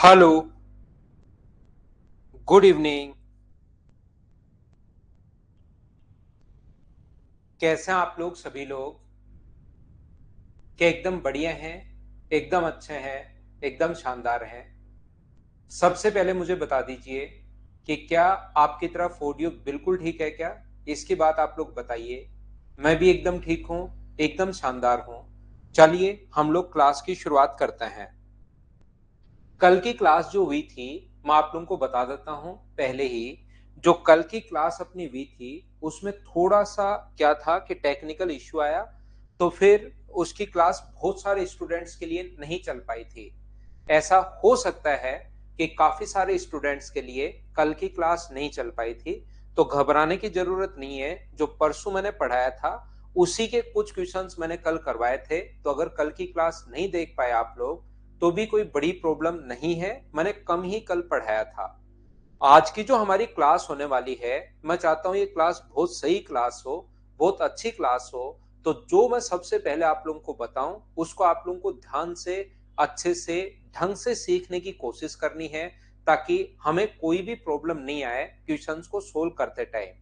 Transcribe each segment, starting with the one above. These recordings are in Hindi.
Hello, good evening. कैसे हैं आप लोग सभी लोग? क्या एकदम बढ़िया हैं? एकदम अच्छे हैं? एकदम शानदार हैं? सबसे पहले मुझे बता दीजिए कि क्या आपकी तरफ ऑडियो बिल्कुल ठीक है क्या? इसकी बात आप लोग बताइए। मैं भी एकदम ठीक हूँ, एकदम शानदार हूँ। चलिए हम लोग क्लास की शुरुआत करते हैं। कल की क्लास जो हुई थी, मैं आप लोगों को बता देता हूँ पहले ही। जो कल की क्लास अपनी हुई थी उसमें थोड़ा सा क्या था कि टेक्निकल इश्यू आया, तो फिर उसकी क्लास बहुत सारे स्टूडेंट्स के लिए नहीं चल पाई थी। ऐसा हो सकता है कि काफी सारे स्टूडेंट्स के लिए कल की क्लास नहीं चल पाई थी। तो घबराने की जरूरत नहीं है, जो परसों मैंने पढ़ाया था उसी के कुछ क्वेश्चंस मैंने कल करवाए थे। तो अगर कल की क्लास नहीं देख पाए आप लोग तो भी कोई बड़ी प्रॉब्लम नहीं है, मैंने कम ही कल पढ़ाया था। आज की जो हमारी क्लास होने वाली है, मैं चाहता हूं ये क्लास बहुत सही क्लास हो, बहुत अच्छी क्लास हो। तो जो मैं सबसे पहले आप लोगों को बताऊं उसको आप लोगों को ध्यान से, अच्छे से, ढंग से सीखने की कोशिश करनी है, ताकि हमें कोई भी प्रॉब्लम नहीं आए क्वेश्चंस को सोल्व करते टाइम।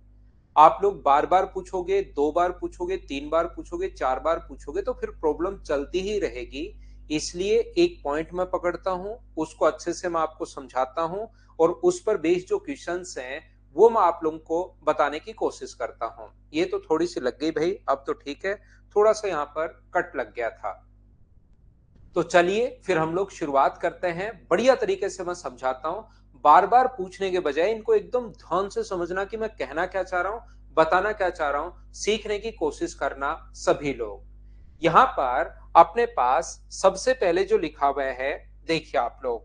आप लोग बार बार पूछोगे, दो बार पूछोगे, तीन बार पूछोगे, चार बार पूछोगे तो फिर प्रॉब्लम चलती ही रहेगी। इसलिए एक पॉइंट मैं पकड़ता हूं, उसको अच्छे से मैं आपको समझाता हूं, और उस पर बेस्ड जो क्वेश्चंस हैं वो मैं आप लोगों को बताने की कोशिश करता हूं। ये तो थोड़ी सी लग गई भाई, अब तो ठीक है। थोड़ा सा यहाँ पर कट लग गया था। तो चलिए फिर हम लोग शुरुआत करते हैं। बढ़िया तरीके से मैं समझाता हूं। बार बार पूछने के बजाय इनको एकदम ध्यान से समझना कि मैं कहना क्या चाह रहा हूं, बताना क्या चाह रहा हूं, सीखने की कोशिश करना सभी लोग। यहां पर अपने पास सबसे पहले जो लिखा हुआ है, देखिए आप लोग,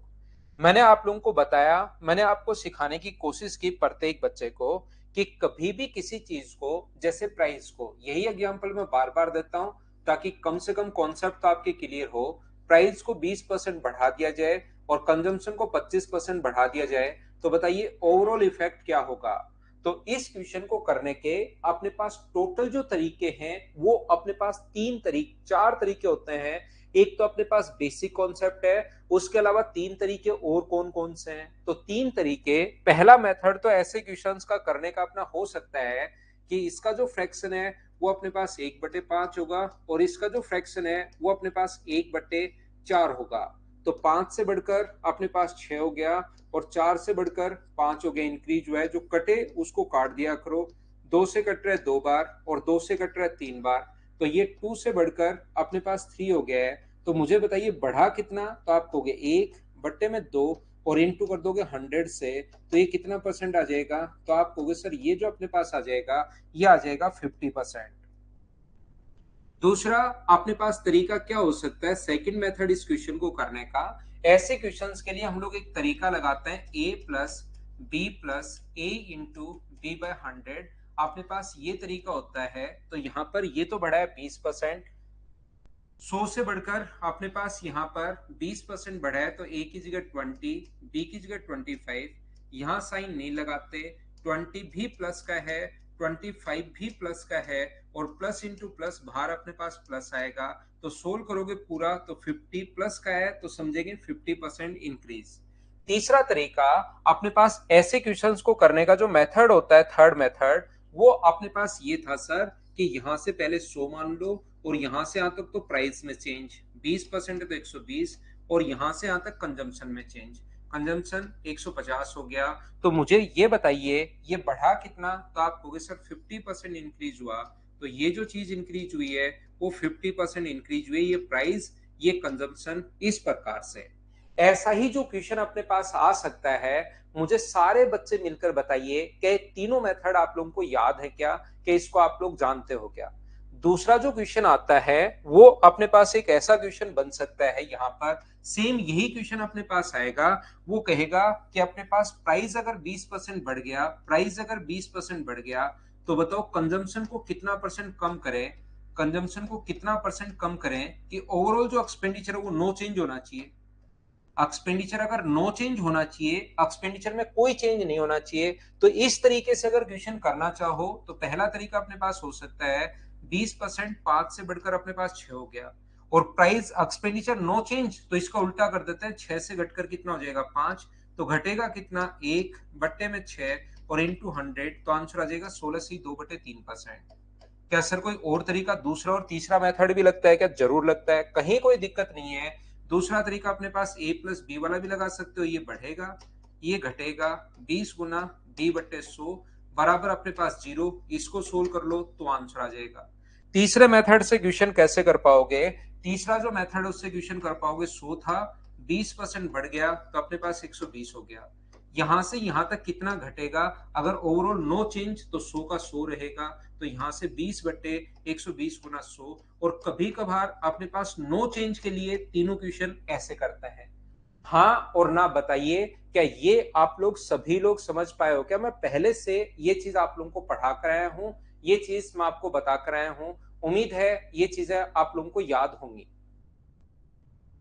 मैंने आप लोगों को बताया, मैंने आपको सिखाने की कोशिश की प्रत्येक बच्चे को कि कभी भी किसी चीज को, जैसे प्राइस को, यही एग्जांपल मैं बार बार देता हूं ताकि कम से कम कॉन्सेप्ट तो आपके क्लियर हो। प्राइस को 20% बढ़ा दिया जाए और कंजम्पशन को 25% बढ़ा दिया जाए, तो बताइए ओवरऑल इफेक्ट क्या होगा। तो इस क्वेश्चन को करने के अपने पास टोटल जो तरीके हैं वो अपने पास तीन तरीके, चार तरीके होते हैं। एक तो अपने पास बेसिक कॉन्सेप्ट है, उसके अलावा तीन तरीके और कौन कौन से हैं? तो तीन तरीके। पहला मेथड तो ऐसे क्वेश्चंस का करने का अपना हो सकता है कि इसका जो फ्रैक्शन है वो अपने पास 1/5 होगा, और इसका जो फ्रैक्शन है वो अपने पास 1/4 होगा। तो 5 से बढ़कर अपने पास 6 हो गया, और 4 से बढ़कर 5 हो गया। इंक्रीज हुआ है, जो कटे उसको काट दिया करो। 2 से कट रहा है 2 बार, और 2 से कट रहा है 3 बार। तो ये 2 से बढ़कर अपने पास 3 हो गया है। तो मुझे बताइए बढ़ा कितना? तो आप कहोगे 1/2, और इंटू कर दोगे 100 से, तो ये कितना परसेंट आ जाएगा? तो आप कहोगे सर ये जो अपने पास आ जाएगा ये आ जाएगा 50%। दूसरा अपने पास तरीका क्या हो सकता है सेकंड मेथड इस क्वेश्चन को करने का? ऐसे क्वेश्चंस के लिए हम लोग एक तरीका लगाते हैं, a+b+a इंटू b/100। अपने पास ये तरीका होता है। तो यहाँ पर ये तो बढ़ा है 20%, 100 से बढ़कर अपने पास यहाँ पर 20% बढ़ा है, तो a की जगह 20, b की जगह 25। यहाँ साइन नहीं लगाते। 20 भी प्लस का है, 25 भी प्लस का है, और प्लस इंटू प्लस बाहर अपने पास प्लस आएगा। तो सोल्व करोगे पूरा तो 50 प्लस का है, तो समझेंगे 50% इंक्रीज। तीसरा तरीका अपने पास ऐसे क्वेश्चंस को करने का जो मेथड होता है, थर्ड मेथड, वो अपने पास ये था सर कि यहां से पहले 100 मान लो, और यहां से यहां तक तो प्राइस में चेंज 20% है तो 120, और यहां से यहां तक कंजम्पशन में चेंज, कंजम्पशन 150 हो गया। तो मुझे ये बताइए ये बढ़ा कितना? तो आप कहोगे सर 50% इंक्रीज हुआ। तो ये जो चीज इंक्रीज हुई है वो 50% इंक्रीज हुई है, ये प्राइस, ये कंजम्पशन, इस प्रकार से। ऐसा ही जो क्वेश्चन अपने पास आ सकता है, मुझे सारे बच्चे मिलकर बताइए कि तीनों मेथड आप लोगों को याद है क्या, कि इसको आप लोग जानते हो क्या? दूसरा जो क्वेश्चन आता है वो अपने पास एक ऐसा क्वेश्चन बन सकता है, यहाँ पर सेम यही क्वेश्चन अपने पास आएगा। वो कहेगा कि अपने पास प्राइस अगर 20% बढ़ गया, प्राइस अगर 20% बढ़ गया, तो बताओ कंजम्पशन को कितना परसेंट कम करें, कंजम्पशन को कितना परसेंट कम करें कि ओवरऑल जो एक्सपेंडिचर है वो नो चेंज होना चाहिए। एक्सपेंडिचर अगर नो चेंज होना चाहिए, एक्सपेंडिचर में कोई चेंज नहीं होना चाहिए। तो इस तरीके से अगर क्वेश्चन करना चाहो तो पहला तरीका अपने पास हो सकता है 20%, 5 से बढ़कर अपने पास 6 हो गया, और प्राइस एक्सपेंडिचर नो चेंज, तो इसका उल्टा कर देते हैं, 6 से घटकर कितना हो जाएगा 5, तो घटेगा कितना 1 बट्टे में 6 और इंटू 100, तो आंसर आ जाएगा 16C2/3%। क्या सर कोई और तरीका, दूसरा और तीसरा मेथड भी लगता है क्या? जरूर लगता है, कहीं कोई दिक्कत नहीं है। दूसरा तरीका अपने पास a प्लस बी वाला भी लगा सकते हो, ये बढ़ेगा ये घटेगा, 20 गुना b/100 बराबर अपने पास 0, इसको सोल्व कर लो तो आंसर आ जाएगा। तीसरे मेथड से क्वेश्चन कैसे कर पाओगे? तीसरा जो मेथड उससे क्वेश्चन कर पाओगे, 100 था 20% बढ़ गया तो अपने पास 120 हो गया, यहां से यहां तक कितना घटेगा? अगर ओवरऑल नो चेंज तो 100 का 100 रहेगा, तो यहां से 20/120 गुना 100। और कभी कभार अपने पास नो चेंज के लिए तीनों क्वेश्चन ऐसे करते हैं। हाँ और ना बताइए, क्या ये आप लोग सभी लोग समझ पाए हो क्या? मैं पहले से ये चीज आप लोगों को पढ़ा कर आया हूं, ये चीज मैं आपको बता कर आया हूं, उम्मीद है ये चीजें आप लोगों को याद होंगी।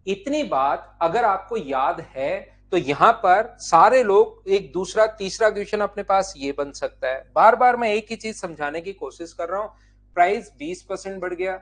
इतनी बात अगर आपको याद है तो यहां पर सारे लोग एक दूसरा तीसरा क्वेश्चन अपने पास ये बन सकता है। बार बार मैं एक ही चीज समझाने की कोशिश कर रहा हूं। प्राइस 20% बढ़ गया,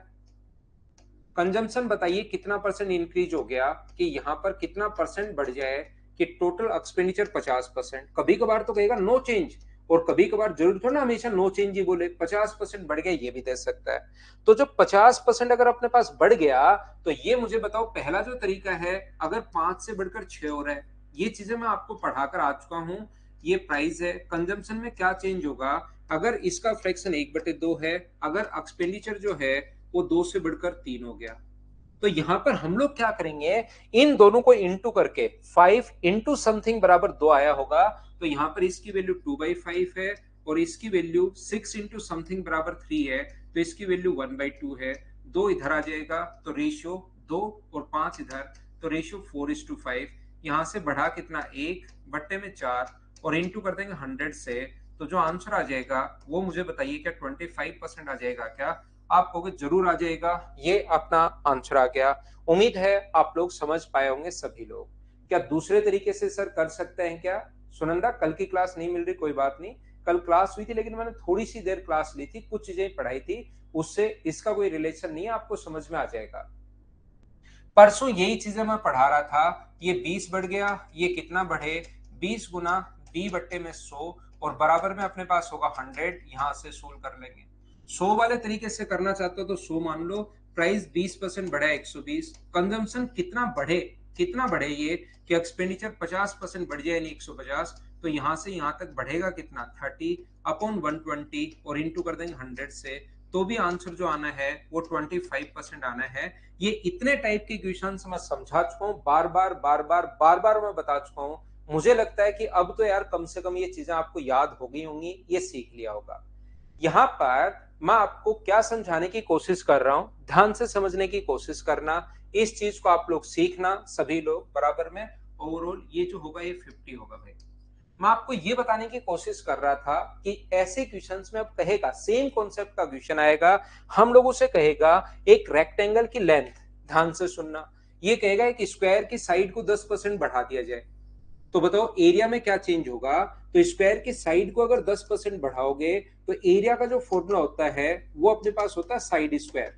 कंजम्पशन बताइए कितना परसेंट इंक्रीज हो गया, कि यहां पर कितना परसेंट बढ़ जाए कि टोटल एक्सपेंडिचर 50%। कभी कभार तो कहेगा नो चेंज, और कभी कभार जरूर थोड़ा ना हमेशा नो चेंज ही बोले, 50% बढ़ गया ये भी दे सकता है। तो जब 50% अगर अपने पास बढ़ गया, तो ये मुझे बताओ, पहला जो तरीका है अगर 5 से बढ़कर 6 हो रहा है, ये चीजें मैं आपको पढ़ाकर आ चुका हूं। ये प्राइस है, कंजम्पशन में क्या चेंज होगा अगर इसका फ्रैक्शन 1/2 है, अगर एक्सपेंडिचर जो है वो 2 से बढ़कर 3 हो गया, तो यहां पर हम लोग क्या करेंगे, इन दोनों को इंटू करके 5 इंटू समथिंग बराबर 2 आया होगा, तो यहां पर इसकी वैल्यू 2/5 है और इसकी वैल्यू 6 इंटू समथिंग बराबर 3 है, तो इसकी वैल्यू 1/2 है। 2 इधर आ जाएगा तो रेशियो 2 और 5 इधर, तो रेशियो 4:5। यहां से बढ़ा कितना 1 बट्टे में 4 और इंटू कर देंगे 100 से, तो जो आंसर आ जाएगा वो मुझे बताइए, क्या 25% आ जाएगा क्या? आप कहोगे जरूर आ जाएगा, ये अपना आंसर आ गया। उम्मीद है आप लोग समझ पाए होंगे सभी लोग। क्या दूसरे तरीके से सर कर सकते हैं क्या? सुनंदा कल की क्लास नहीं मिल रही, कोई बात नहीं, कल क्लास हुई थी लेकिन मैंने थोड़ी सी देर क्लास ली थी, कुछ चीजें पढ़ाई थी, उससे इसका कोई रिलेशन नहीं है, आपको समझ में आ जाएगा। परसों यही चीजें मैं पढ़ा रहा था, ये 20 बढ़ गया, ये कितना बढ़े 20 गुना b/100 और बराबर में अपने पास होगा 100, यहां से सोल्व कर लेंगे। 100 वाले तरीके से करना चाहते हो तो 100 मान लो, प्राइस 20% बढ़ा 120, कंजम्पशन कितना बढ़े ये, कि एक्सपेंडिचर 50% बढ़ जाए यानी 150, तो यहां से यहां तक बढ़ेगा कितना 30/120 और इंटू कर देंगे 100 से, तो भी आंसर जो आना है वो 25% आना है। ये इतने टाइप के क्वेश्चन मैं समझा चुका हूँ, बार बार मैं बता चुका हूँ। मुझे लगता है कि अब तो यार कम से कम ये चीजें आपको याद हो गई होंगी, ये सीख लिया होगा। यहाँ पर मैं आपको क्या समझाने की कोशिश कर रहा हूं, ध्यान से समझने की कोशिश करना, इस चीज को आप लोग सीखना सभी लोग बराबर में। ओवरऑल ये जो होगा ये 50 होगा भाई। मैं आपको ये बताने की कोशिश कर रहा था कि ऐसे क्वेश्चंस में अब कहेगा, सेम कॉन्सेप्ट का क्वेश्चन आएगा, हम लोगों से कहेगा एक रेक्टेंगल की लेंथ, ध्यान से सुनना, ये कहेगा एक स्क्वायर की साइड को 10% बढ़ा दिया जाए, तो बताओ एरिया में क्या चेंज होगा? तो स्क्वायर की साइड को अगर 10% बढ़ाओगे तो एरिया का जो फॉर्मूला होता है वो अपने पास होता है साइड स्क्वायर,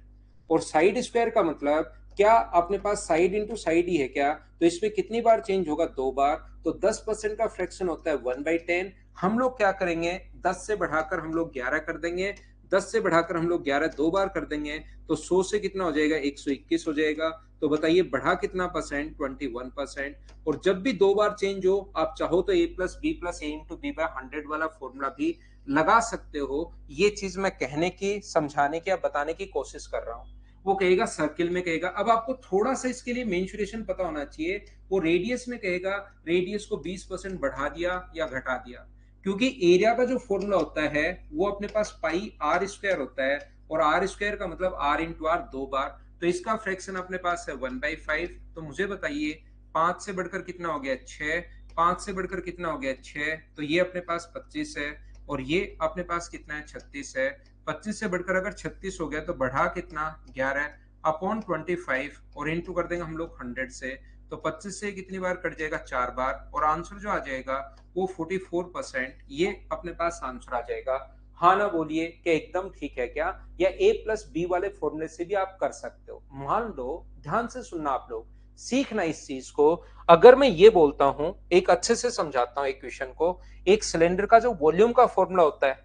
और साइड स्क्वायर का मतलब क्या, अपने पास साइड इंटू साइड ही है क्या, तो इसमें कितनी बार चेंज होगा 2 बार, तो 10% का फ्रैक्शन होता है 1/10। हम लोग क्या करेंगे, 10 से बढ़ाकर हम लोग 11 कर देंगे, 10 से बढ़ाकर हम लोग 11 2 बार कर देंगे, तो 100 से कितना हो जाएगा 121 हो जाएगा। तो बताइए बढ़ा कितना परसेंट, 21%। और जब भी 2 बार चेंज हो, आप चाहो तो a plus B plus A into B by 100 वाला फॉर्मूला भी लगा सकते हो। ये चीज मैं कहने की, समझाने की या बताने की कोशिश कर रहा हूँ। वो कहेगा सर्किल में कहेगा, अब आपको थोड़ा सा इसके लिए मेंसुरेशन पता होना चाहिए, वो रेडियस में कहेगा रेडियस को 20% बढ़ा दिया या घटा दिया, क्योंकि एरिया का जो फॉर्मूला होता है वो अपने पास पाई आर स्क्वायर होता है, और आर स्क्वायर का मतलब आर इंटू आर 2 बार, तो इसका फ्रैक्शन अपने पास है 1/5। तो मुझे बताइए 5 से बढ़कर कितना हो गया 6, 5 से बढ़कर कितना हो गया 6, तो ये अपने पास 25 है, और ये अपने पास कितना है 36 है। 25 से बढ़कर अगर 36 हो गया तो बढ़ा कितना 11/25 और इंटू कर देंगे हम लोग 100 से, तो 25 से कितनी बार कट जाएगा 4 बार, और आंसर जो आ जाएगा वो 44%, ये अपने पास आंसर आ जाएगा। हाँ ना बोलिए कि एकदम ठीक है क्या, या ए प्लस बी वाले फॉर्मूले से भी आप कर सकते हो। मान लो, ध्यान से सुनना आप लोग, सीखना इस चीज को। अगर मैं ये बोलता हूं, एक अच्छे से समझाता हूं इक्वेशन को। एक सिलेंडर का जो वॉल्यूम का फॉर्मूला होता है,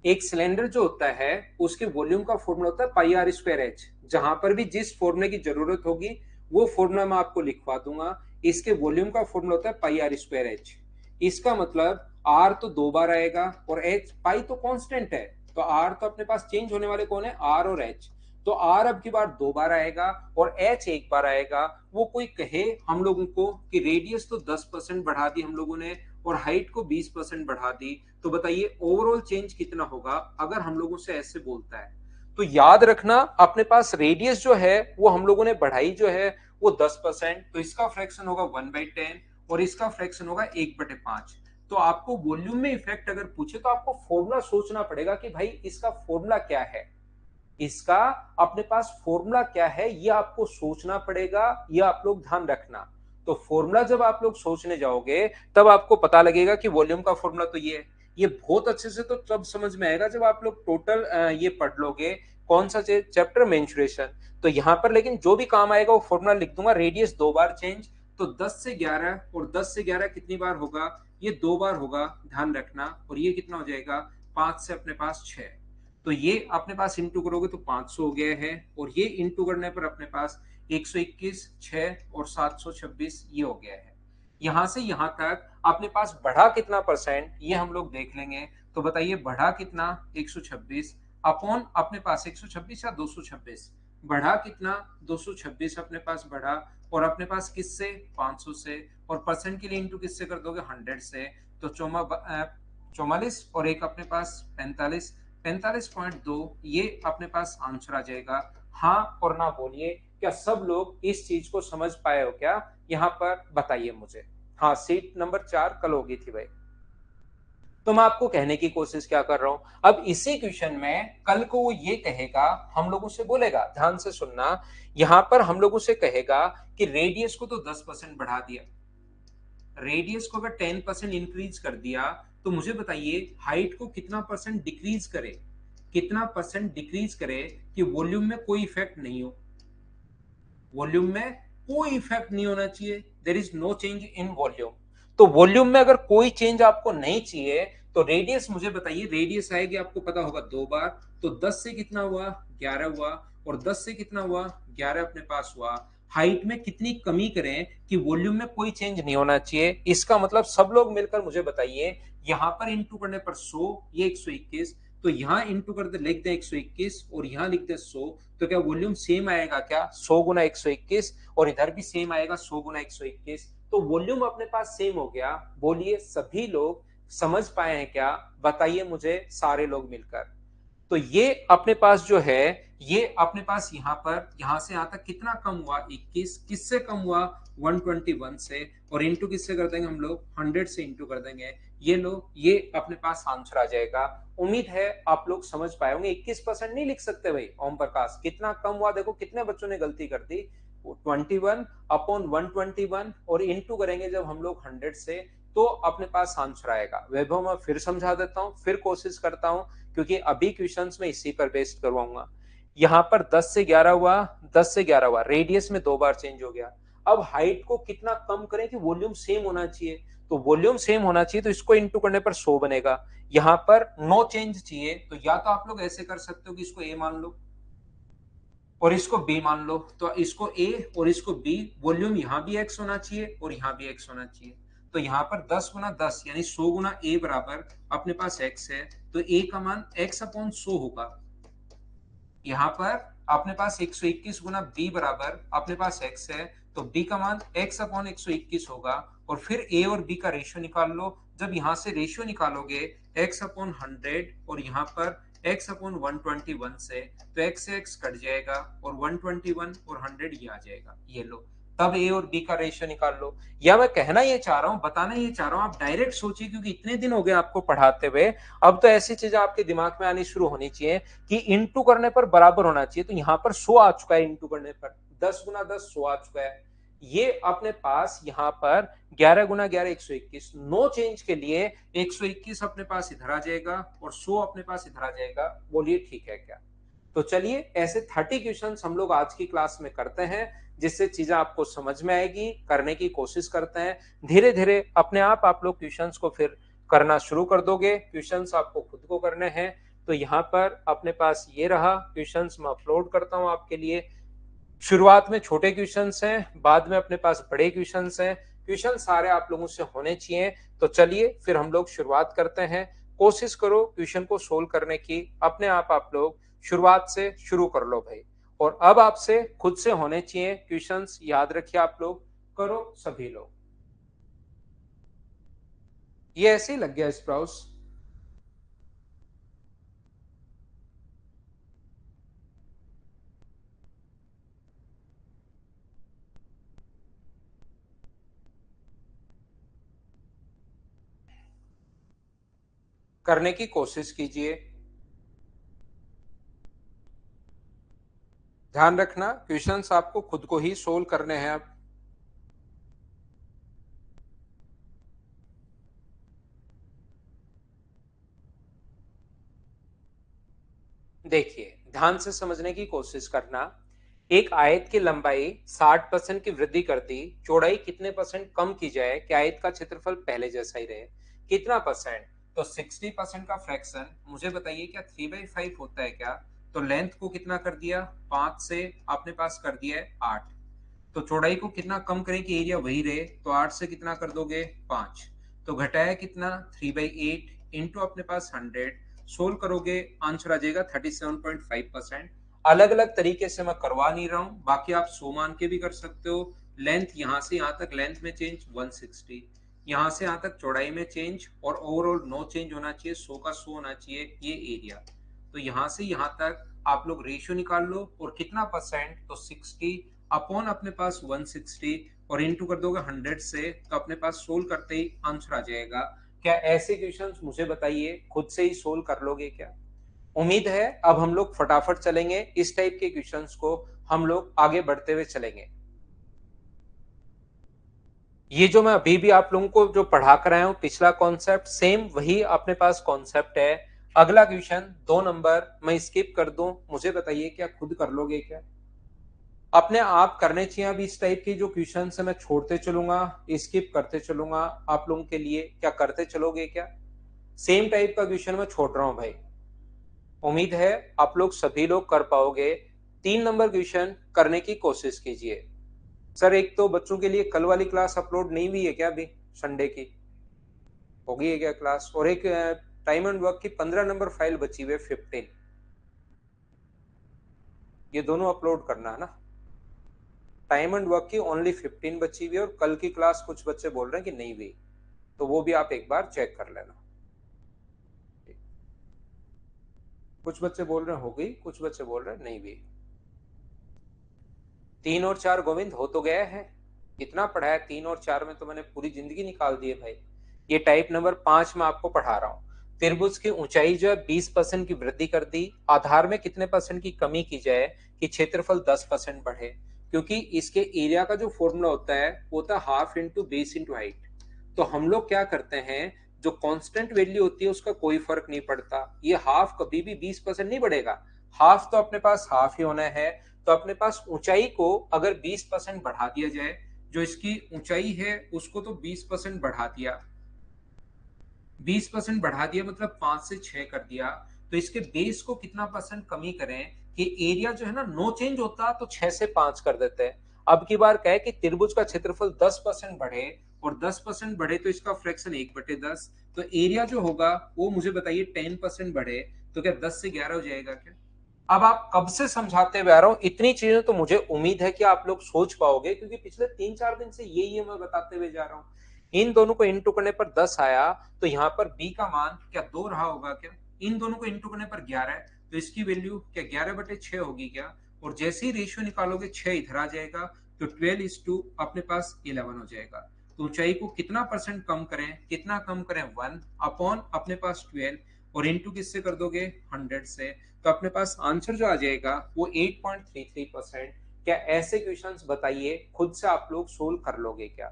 एक सिलेंडर जो होता है उसके वॉल्यूम का फॉर्मूला होता है पाई आर स्क्वायर एच। जहां पर भी जिस फॉर्मूले की जरूरत होगी वो फॉर्मूला मैं आपको लिखवा दूंगा। इसके वॉल्यूम का फॉर्मूला होता है पाई आर स्क्वायर एच। इसका मतलब आर तो 2 बार आएगा और एच, पाई तो कांस्टेंट है, तो आर तो अपने पास चेंज होने वाले कौन है, आर और एच। तो आर अब की बार 2 बार आएगा और एच 1 बार आएगा। वो कोई कहे हम लोगों को कि रेडियस तो 10% बढ़ा दी हम लोगों ने और हाइट को 20% बढ़ा दी, तो बताइए ओवरऑल चेंज कितना होगा अगर हम लोगों से ऐसे बोलता है। तो याद रखना, अपने पास रेडियस जो है वो हम लोगों ने बढ़ाई जो है वो 10%, तो इसका फ्रैक्शन होगा 1/10 और इसका फ्रैक्शन होगा 1/5। तो आपको वॉल्यूम में इफेक्ट अगर पूछे तो आपको फॉर्मूला सोचना पड़ेगा कि भाई इसका फॉर्मूला क्या है, इसका अपने पास फॉर्मूला क्या है, ये आपको सोचना पड़ेगा, ये आप लोग ध्यान रखना। तो फॉर्मूला जब आप लोग सोचने जाओगे तब आपको पता लगेगा कि वॉल्यूम का फॉर्मूला तो ये है। ये बहुत अच्छे से तो तब समझ में आएगा जब आप लोग टोटल ये पढ़ लोगे। कौन सा चैप्टर, मेंसुरेशन। तो यहां पर लेकिन जो भी काम आएगा वो फॉर्मूला लिख दूंगा। रेडियस 2 बार चेंज, तो 10 से 11, और 10 से 11 कितनी बार होगा, ये 2 बार होगा, ध्यान रखना। और ये कितना हो जाएगा, 5 से अपने पास 6। तो ये अपने पास इंटू करोगे तो 500 हो गया है, और ये इंटू करने पर अपने पास 121, 6 और 726 ये हो गया है। यहां से यहां तक अपने पास बढ़ा कितना परसेंट ये हम लोग देख लेंगे। तो बताइए बढ़ा कितना, 126 अपॉन अपने पास 126 या 226, बढ़ा कितना, 226 अपने पास बढ़ा, और अपने पास किससे, 500 से, और परसेंट के लिए इंटू किससे कर दोगे, 100 से। तो 44 और एक अपने पास 45, 45.2 ये अपने पास आंसर आ जाएगा। हाँ और ना बोलिए, क्या सब लोग इस चीज को समझ पाए हो क्या, यहाँ पर बताइए मुझे। हाँ, सीट नंबर 4 कल होगी थी भाई। तो मैं आपको कहने की कोशिश क्या कर रहा हूं, अब इसी क्वेश्चन में कल को वो ये कहेगा, हम लोगों से बोलेगा, ध्यान से सुनना। यहां पर हम लोगों से कहेगा कि रेडियस को तो 10% बढ़ा दिया, रेडियस को अगर 10% इंक्रीज कर दिया, तो मुझे बताइए हाइट को कितना परसेंट डिक्रीज करे, कितना परसेंट डिक्रीज करे कि वॉल्यूम में कोई इफेक्ट नहीं हो, वॉल्यूम में कोई इफेक्ट नहीं होना चाहिए, there is no change in volume. तो वॉल्यूम में अगर कोई चेंज आपको नहीं चाहिए तो रेडियस मुझे बताइए, रेडियस आएगी आपको पता होगा 2 बार, तो 10 से कितना हुआ, 11 हुआ, और 10 से कितना हुआ, 11 अपने पास हुआ। हाइट में कितनी कमी करें कि वॉल्यूम में कोई चेंज नहीं होना चाहिए, इसका मतलब सब लोग मिलकर मुझे बताइए, यहां पर इंटू करने पर 100, ये 121, तो यहां इंटू कर दे, लिख दे 121 और यहां लिख दे 100, तो क्या वॉल्यूम सेम आएगा क्या, 100 गुना 121, और इधर भी सेम आएगा 100 गुना 121, तो वॉल्यूम अपने पास सेम हो गया। बोलिए सभी लोग समझ पाए हैं क्या, बताइए मुझे सारे लोग मिलकर। तो ये अपने पास जो है, ये अपने पास यहाँ पर, यहां से यहां तक कितना कम हुआ, 21, किससे कम हुआ, 121 से, और इंटू किससे कर देंगे हम लोग, 100 से इंटू कर देंगे। ये लो, ये अपने पास आंसर आ जाएगा। उम्मीद है आप लोग समझ पाए होंगे। 21% नहीं लिख सकते भाई ओम प्रकाश, कितना कम हुआ, देखो कितने बच्चों ने गलती कर दी, 21 अपॉन 121, और इंटू करेंगे जब हम लोग 100 से, तो अपने पास आंसर आएगा। वैभव मैं फिर समझा देता हूँ, फिर कोशिश करता हूँ, क्योंकि अभी क्वेश्चंस में इसी पर बेस्ड करवाऊंगा। यहां पर 10 से 11 हुआ, 10 से 11 हुआ, रेडियस में 2 बार चेंज हो गया। अब हाइट को कितना कम करें कि वॉल्यूम सेम होना चाहिए, तो वॉल्यूम सेम होना चाहिए, तो इसको इंटू करने पर 100 बनेगा। यहां पर नो चेंज चाहिए, तो या तो आप लोग ऐसे कर सकते हो कि इसको ए मान लो और इसको बी मान लो, तो इसको ए और इसको बी, वॉल्यूम यहां भी एक्स होना चाहिए और यहां भी एक्स होना चाहिए। तो यहां पर 10 गुना 10 यानी 100 गुना ए बराबर अपने पास एक्स है, तो ए का मान एक्स अपॉन 100 होगा। यहाँ पर अपने पास 121 गुना बी बराबर अपने पास x है, तो b का मान x अपॉन 121 होगा। और फिर a और b का रेशियो निकाल लो, जब यहां से रेशियो निकालोगे x अपॉन 100 और यहाँ पर x अपॉन 121 से, तो x से x कट जाएगा और 121 और 100 ये आ जाएगा, ये लो। तब a और b का रेशियो निकाल लो। या मैं कहना ये चाह रहा हूं, बताना ये चाह रहा हूं, आप डायरेक्ट सोचिए, क्योंकि इतने दिन हो गए आपको पढ़ाते हुए, अब तो ऐसी चीजें आपके दिमाग में आनी शुरू होनी चाहिए कि इंटू करने पर बराबर होना चाहिए। तो यहां पर 100 आ चुका है, इंटू करने पर 10 गुना 10 100 आ चुका है। ये अपने पास यहाँ पर 11 गुना 11 121, नो चेंज के लिए 121 अपने पास इधर आ जाएगा और 100 अपने पास इधर आ जाएगा। बोलिए ठीक है क्या? तो चलिए ऐसे 30 क्वेश्चंस हम लोग आज की क्लास में करते हैं, जिससे चीजें आपको समझ में आएगी, करने की कोशिश करते हैं। धीरे धीरे अपने आप लोग क्वेश्चंस को फिर करना शुरू कर दोगे। क्वेश्चंस आपको खुद को करने हैं। तो यहाँ पर अपने पास ये रहा क्वेश्चंस, मैं अपलोड करता हूँ आपके लिए। शुरुआत में छोटे क्वेश्चंस हैं, बाद में अपने पास बड़े क्वेश्चंस हैं। क्वेश्चन सारे आप लोगों से होने चाहिए। तो चलिए फिर हम लोग शुरुआत करते हैं। कोशिश करो क्वेश्चन को सोल्व करने की, अपने आप लोग शुरुआत से शुरू कर लो भाई। और अब आपसे खुद से होने चाहिए क्वेश्चंस, याद रखिए आप लोग करो सभी लोग। ये ऐसे ही लग गया स्प्राउस। करने की कोशिश कीजिए। ध्यान रखना क्वेश्चंस आपको खुद को ही सोल्व करने हैं। अब देखिए ध्यान से समझने की कोशिश करना। एक आयत की लंबाई 60% की वृद्धि कर दी, चौड़ाई कितने परसेंट कम की जाए कि आयत का क्षेत्रफल पहले जैसा ही रहे? कितना परसेंट? तो 60% का फ्रैक्शन मुझे बताइए, क्या 3/5 होता है क्या? तो लेंथ को कितना कर दिया? 5 से आपने पास कर दिया है 8। तो चौड़ाई को कितना कम करें कि एरिया वही रहे? तो 8 से कितना कर दोगे? 5। तो घटाया कितना? 3/8 इंटू अपने पास 100। सोल्व करोगे आंसर आ जाएगा 37.5%। अलग अलग तरीके से मैं करवा नहीं रहा हूं, बाकी आप 100 मान के भी कर सकते हो। लेंथ यहां से यहां तक लेंथ में चेंज 160, यहां से यहां तक चौड़ाई में चेंज, और ओवरऑल नो चेंज होना चाहिए, 100 का 100 होना चाहिए ये एरिया। तो यहां से यहां तक आप लोग रेशियो निकाल लो, और कितना परसेंट? तो 60 अपॉन अपने पास 160 और इंटू कर दोगे 100 से, तो अपने पास सोल्व करते ही आंसर आ जाएगा। क्या ऐसे क्वेश्चंस मुझे बताइए खुद से ही सोल्व कर लोगे क्या? उम्मीद है अब हम लोग फटाफट चलेंगे, इस टाइप के क्वेश्चंस को हम लोग आगे बढ़ते हुए चलेंगे। ये जो मैं अभी भी आप लोगों को जो पढ़ा कर आया हूं, पिछला कॉन्सेप्ट सेम वही अपने पास कॉन्सेप्ट है। अगला क्वेश्चन 2 नंबर मैं स्किप कर दूं, मुझे बताइए क्या खुद कर लोगे क्या? अपने आप करने चाहिए। अब इस टाइप की जो क्वेश्चन है मैं छोड़ते चलूंगा, स्किप करते चलूंगा, आप लोगों के लिए क्या करते चलोगे क्या? सेम टाइप का क्वेश्चन मैं छोड़ रहा हूं भाई। उम्मीद है आप लोग सभी लोग कर पाओगे। 3 नंबर क्वेश्चन करने की कोशिश कीजिए। सर एक तो बच्चों के लिए कल वाली क्लास अपलोड नहीं हुई है क्या? अभी संडे की हो गई है क्या क्लास? और एक टाइम एंड वर्क की 15 नंबर फाइल बची हुई है, 15। ये दोनों अपलोड करना है ना। टाइम एंड वर्क की ओनली 15 बची हुई है, और कल की क्लास कुछ बच्चे बोल रहे हैं कि नहीं हुई, तो वो भी आप एक बार चेक कर लेना। कुछ बच्चे बोल रहे हैं हो गई, कुछ बच्चे बोल रहे हैं नहीं हुई। 3 और 4 गोविंद हो तो गया है। कितना पढ़ा है? 3 और 4 में तो मैंने पूरी जिंदगी निकाल दी है भाई। ये टाइप नंबर 5 में आपको पढ़ा रहा हूँ। त्रिभुज की ऊंचाई जो है 20% की वृद्धि कर दी, आधार में कितने परसेंट की कमी की जाए कि क्षेत्रफल 10% बढ़े? क्योंकि इसके एरिया का जो फॉर्मूला होता है वो होता है half into base into height. तो हम लोग क्या करते हैं, जो कांस्टेंट वैल्यू होती है उसका कोई फर्क नहीं पड़ता। ये हाफ कभी भी 20% नहीं बढ़ेगा, हाफ तो अपने पास हाफ ही होना है। तो अपने पास ऊंचाई को अगर 20% बढ़ा दिया जाए, जो इसकी ऊंचाई है उसको तो 20% बढ़ा दिया, 20% बढ़ा दिया मतलब 5 से 6 कर दिया, तो इसके बेस को कितना परसेंट कमी करें कि एरिया जो है ना नो चेंज होता, तो 6 से 5 कर देते हैं। अब की बार कहे कि त्रिभुज का क्षेत्रफल 10% बढ़े, और 10% बढ़े तो इसका फ्रैक्शन 1/10, तो एरिया जो होगा वो मुझे बताइए 10% बढ़े, तो क्या 10 से 11 हो जाएगा क्या? अब आप कब से समझाते हुए आ रहा हूं, इतनी चीजें तो मुझे उम्मीद है कि आप लोग सोच पाओगे, क्योंकि पिछले 3-4 दिन से यही मैं बताते हुए जा रहा हूं। इन दोनों को इंटू करने पर 10 आया, तो यहाँ पर बी का मान क्या 2 रहा होगा क्या? इन दोनों को इंटू करने पर 11 है, तो इसकी वैल्यू क्या 11/6 होगी क्या? और जैसे ही रेशियो निकालोगे 6 इधर आ जाएगा, तो 12:2 अपने पास 11 हो जाएगा। तो ऊंचाई को कितना परसेंट कम करें? कितना कम करें? 1 अपॉन अपने पास 12, और इंटू किससे कर दोगे? 100 से। तो अपने पास आंसर जो आ जाएगा वो 8.33%। क्या ऐसे क्वेश्चंस बताइए, खुद से आप लोग सोल्व कर लोगे क्या?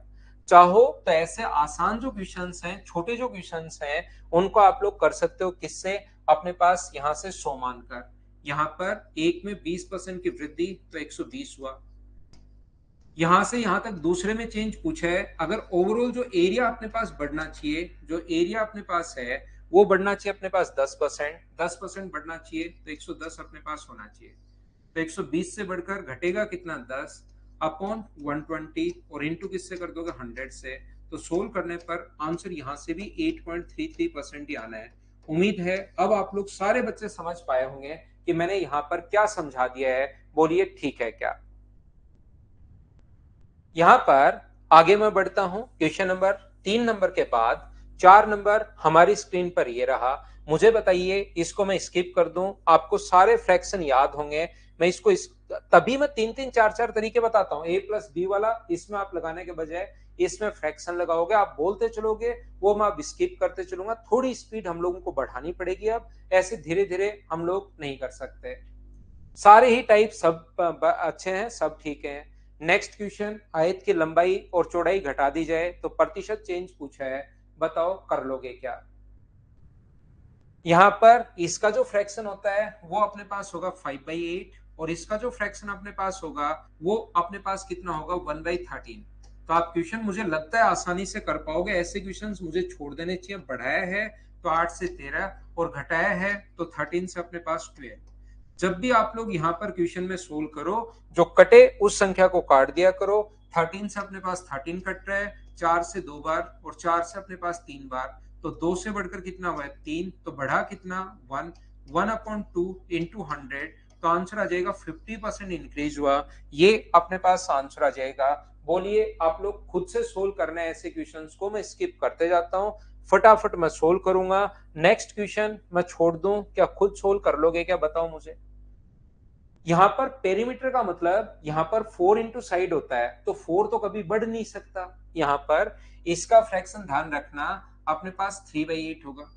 चाहो तो ऐसे आसान जो क्वेश्चंस हैं, छोटे जो क्वेश्चंस हैं, उनको आप लोग कर सकते हो किससे? अपने पास यहां से 100 मानकर, यहां पर एक में 20% की वृद्धि तो 120 हुआ। यहां से यहां तक दूसरे में चेंज पूछा है, अगर ओवरऑल जो एरिया अपने पास बढ़ना चाहिए, जो एरिया अपने पास है वो बढ़ना चाहिए अपने पास 10%, 10% बढ़ना चाहिए तो 110 अपने पास होना चाहिए। तो 120 से बढ़कर घटेगा कितना? 10 अपॉन 120, और इंटू किससे कर दोगे? 100 से। तो सोल्व करने पर आंसर यहां से भी 8.33% ही आना है। उम्मीद है अब आप लोग सारे बच्चे समझ पाए होंगे कि मैंने यहां पर क्या समझा दिया है। बोलिए ठीक है क्या? यहां पर आगे मैं बढ़ता हूं। क्वेश्चन नंबर 3 नंबर के बाद 4 नंबर हमारी स्क्रीन पर ये रहा। मुझे बताइए, इसको मैं स्किप कर दूं? आपको सारे फ्रैक्शन याद होंगे। मैं इसको तभी मैं 3-3 4-4 तरीके बताता हूं। ए प्लस बी वाला इसमें आप लगाने के बजाय इसमें फ्रैक्शन लगाओगे, आप बोलते चलोगे, वो मैं अब स्किप करते चलूंगा। थोड़ी स्पीड हम लोगों को बढ़ानी पड़ेगी, अब ऐसे धीरे धीरे हम लोग नहीं कर सकते। सारे ही टाइप सब अच्छे हैं, सब ठीक हैं। नेक्स्ट क्वेश्चन, आयत की लंबाई और चौड़ाई घटा दी जाए तो प्रतिशत चेंज पूछा है, बताओ कर लोगे क्या? यहां पर इसका जो फ्रैक्शन होता है वो अपने पास होगा 5/8, और इसका जो फ्रैक्शन अपने पास होगा वो अपने पास कितना होगा? 1/13। तो आप क्वेश्चन मुझे लगता है आसानी से कर पाओगे। ऐसे क्वेश्चन मुझे छोड़ देने चाहिए। बढ़ाया है तो 8 से 13, और घटाया है तो 13 से अपने पास 12। जब भी आप लोग यहाँ पर क्वेश्चन में सोल्व करो, जो कटे उस संख्या को काट दिया करो। 13 से अपने पास 13 कट रहा है, 4 से 2 बार, और 4 से अपने पास 3 बार। तो 2 से बढ़कर कितना हुआ है? 3। तो बढ़ा कितना? 1। 1/2 इंटू 100, तो आंसर आ जाएगा 50% इंक्रीज हुआ। ये अपने पास आंसर आ जाएगा। बोलिए, आप लोग खुद से सोल्व करना है ऐसे क्वेश्चंस को, मैं स्किप करते जाता हूँ, फटाफट मैं सोल्व करूंगा। नेक्स्ट क्वेश्चन मैं छोड़ दूं क्या? खुद सोल्व कर लोगे क्या? बताओ मुझे। यहां पर पेरीमीटर का मतलब यहां पर 4 इंटू साइड होता है, तो 4 तो कभी बढ़ नहीं सकता। यहां पर इसका फ्रैक्शन ध्यान रखना, अपने पास 3/8 होगा।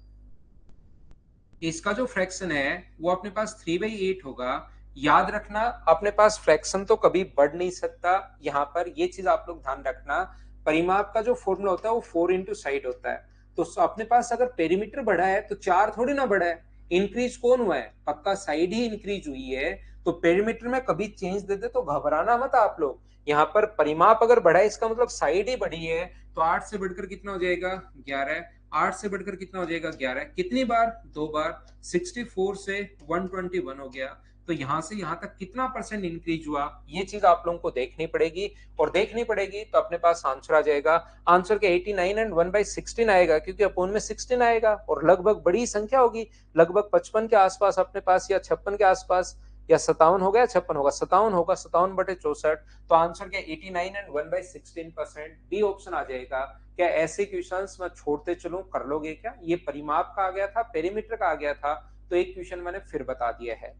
इसका जो फ्रैक्शन है वो अपने पास 3/8 होगा। याद रखना, अपने पास फ्रैक्शन तो कभी बढ़ नहीं सकता। यहां पर ये चीज आप लोग ध्यान रखना। परिमाप का जो फॉर्मूला होता है वो 4 इंटू साइड होता है। तो अपने पास अगर पेरीमीटर बढ़ा है तो 4 थोड़ी ना बढ़ा है। इंक्रीज कौन हुआ है? पक्का साइड ही इंक्रीज हुई है। तो पेरीमीटर में कभी चेंज दे दे तो घबराना मत आप लोग। यहाँ पर परिमाप अगर बढ़ा है इसका मतलब साइड ही बढ़ी है। तो 8 से बढ़कर कितना हो जाएगा? 11। 8 से बढ़कर कितना हो जाएगा? 11। कितनी बार? 2 बार। 64 से 121 हो गया। तो यहां से यहां तक कितना परसेंट इंक्रीज हुआ, ये चीज आप लोगों को देखनी पड़ेगी। और देखनी पड़ेगी तो अपने पास आंसर आ जाएगा। आंसर के 89 एंड 1/16 आएगा, क्योंकि अपोन में 16 आएगा, और लगभग बड़ी संख्या होगी, लगभग 55 के आसपास अपने पास, या 56 के आसपास, या 57 होगा या 56 होगा, 57 होगा, 57/64। तो आंसर के 89 एंड 1/16% बी ऑप्शन आ जाएगा। क्या ऐसे क्वेश्चंस मैं छोड़ते चलूं, कर लोगे क्या? ये परिमाप का आ गया था, पेरीमीटर का आ गया था, तो एक क्वेश्चन मैंने फिर बता दिया है।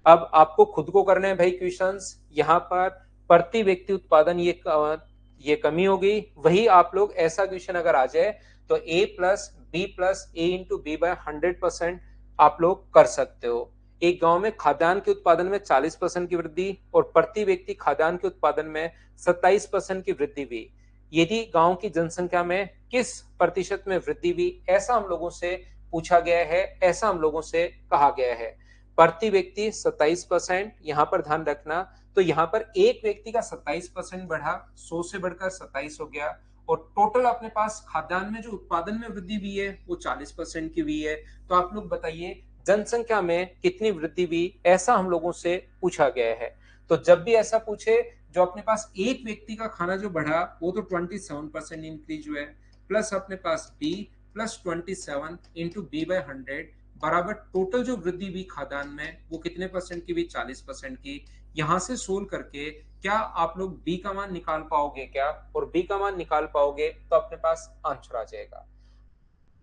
अब आपको खुद को करने हैं भाई क्वेश्चंस। यहाँ पर प्रति व्यक्ति उत्पादन, ये कमी हो गई। वही आप लोग ऐसा क्वेश्चन अगर आ जाए तो a plus B plus A into B by 100% आप लोग कर सकते हो। एक गांव में खाद्यान्न के उत्पादन में 40% की वृद्धि और प्रति व्यक्ति खाद्यान्न के उत्पादन में 27% की वृद्धि हुई। यदि गांव की जनसंख्या में किस प्रतिशत में वृद्धि हुई, ऐसा हम लोगों से पूछा गया है, ऐसा हम लोगों से कहा गया है। प्रति व्यक्ति 27%, यहां पर ध्यान रखना। तो यहां पर एक व्यक्ति का 27% बढ़ा, 100 से बढ़कर 27 हो गया। और टोटल अपने पास खाद्यान्न में जो उत्पादन में वृद्धि हुई है वो 40% की हुई है। तो आप लोग बताइए जनसंख्या में कितनी वृद्धि हुई, ऐसा हम लोगों से पूछा गया है। तो जब भी ऐसा पूछे, जो अपने पास एक व्यक्ति का खाना जो बढ़ा वो तो 27% इंक्रीज हुआ है, प्लस अपने पास b plus 27 into B by 100 बराबर टोटल जो वृद्धि हुई खाद्यान्न में वो कितने परसेंट की हुई? 40% की। यहां से सोल्व करके क्या आप लोग बी का मान निकाल पाओगे क्या? और बी का मान निकाल पाओगे तो अपने पास आंसर आ जाएगा।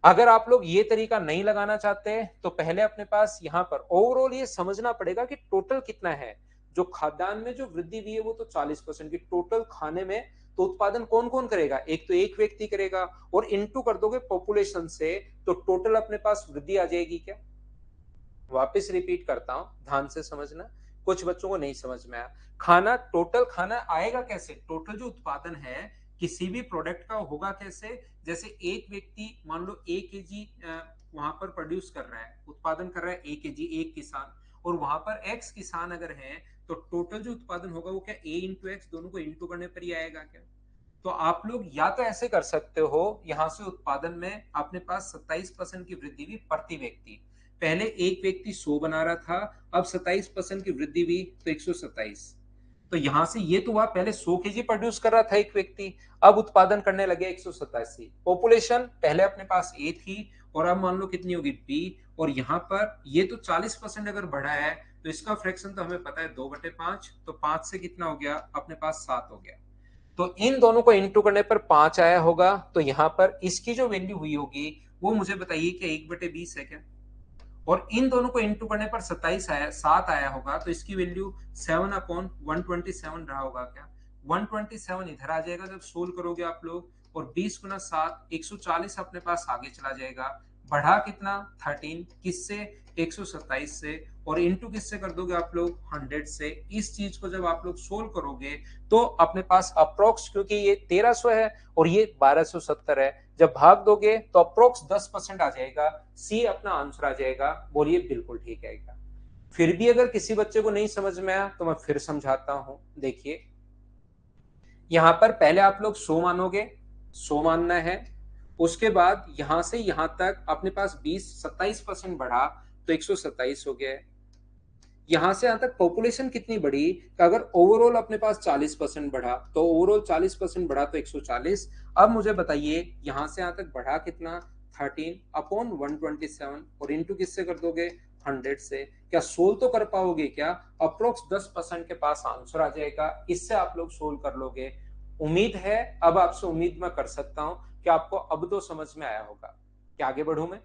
अगर आप लोग ये तरीका नहीं लगाना चाहते तो पहले अपने पास यहाँ पर ओवरऑल ये समझना पड़ेगा कि टोटल कितना है। जो खाद्यान्न में जो वृद्धि हुई है वो तो 40% की, टोटल खाने में तो उत्पादन कौन कौन करेगा? एक तो एक व्यक्ति करेगा, और इनटू कर दोगे पॉपुलेशन से, तो टोटल अपने पास वृद्धि आ जाएगी क्या? वापस रिपीट करता हूं, ध्यान से समझना। कुछ बच्चों को नहीं समझ में आया। खाना, टोटल खाना आएगा कैसे, टोटल जो उत्पादन है किसी भी प्रोडक्ट का होगा कैसे, जैसे एक व्यक्ति मान लो 1 kg वहां पर प्रोड्यूस कर रहा है, उत्पादन कर रहा है 1 kg, एक किसान, और वहां पर एक्स किसान अगर है, तो टोटल जो उत्पादन होगा वो क्या ए इंटू एक्स, दोनों को इंटू करने पर ही आएगा क्या। तो आप लोग या तो ऐसे कर सकते हो, यहां से उत्पादन में अपने पास 27% की वृद्धि हुई प्रति व्यक्ति। पहले एक व्यक्ति 100 बना रहा था, अब 27% की वृद्धि हुई तो 127। तो यहां से ये तो हुआ, पहले 100 kg प्रोड्यूस कर रहा था एक व्यक्ति, अब उत्पादन करने लगे 187। पॉपुलेशन पहले अपने पास ए थी, और अब मान लो कितनी होगी बी, और यहाँ पर ये तो 40% अगर बढ़ा है, तो इसका फ्रैक्शन तो हमें पता है 2/5, तो 5 से कितना हो गया अपने पास 7 हो गया। तो इन दोनों को इंटू करने पर 5 आया होगा, तो यहां पर इसकी जो वैल्यू हुई होगी वो मुझे बताइए कि 1/20 है क्या। और इन दोनों को इंटू करने पर 27 आया, 7 आया होगा, तो इसकी वैल्यू 7/127 रहा होगा क्या। 127 इधर आ जाएगा जब सोल्व करोगे आप लोग, और 20 गुना 7, 140 अपने पास आगे चला जाएगा। बढ़ा कितना 13, किससे 127 से, और इंटू किससे कर दोगे आप लोग 100 से। इस चीज को जब आप लोग सोल्व करोगे तो अपने पास अप्रोक्स, क्योंकि ये 1300 है और ये 1270 है, जब भाग दोगे तो अप्रोक्स 10% आ जाएगा, सी अपना आंसर आ जाएगा। बोलिए बिल्कुल ठीक आएगा। फिर भी अगर किसी बच्चे को नहीं समझ में आया तो मैं फिर समझाता हूं। देखिए यहां पर पहले आप लोग 100 मानोगे, 100 मानना है, उसके बाद यहां से यहां तक अपने पास 27% बढ़ा तो 127 हो गया। यहां से यहां तक पॉपुलेशन कितनी बढ़ी, अगर ओवरऑल अपने पास 40% बढ़ा, तो ओवरऑल 40% बढ़ा तो 140। अब मुझे बताइए यहां से यहां तक बढ़ा कितना 13/127, और इंटू किससे कर दोगे 100 से। क्या सोल्व तो कर पाओगे क्या, अप्रोक्स 10% के पास आंसर आ जाएगा, इससे आप लोग सोल्व कर लोगे। उम्मीद है, अब आपसे उम्मीद मैं कर सकता हूं कि आपको अब तो समझ में आया होगा। क्या आगे बढ़ू मैं।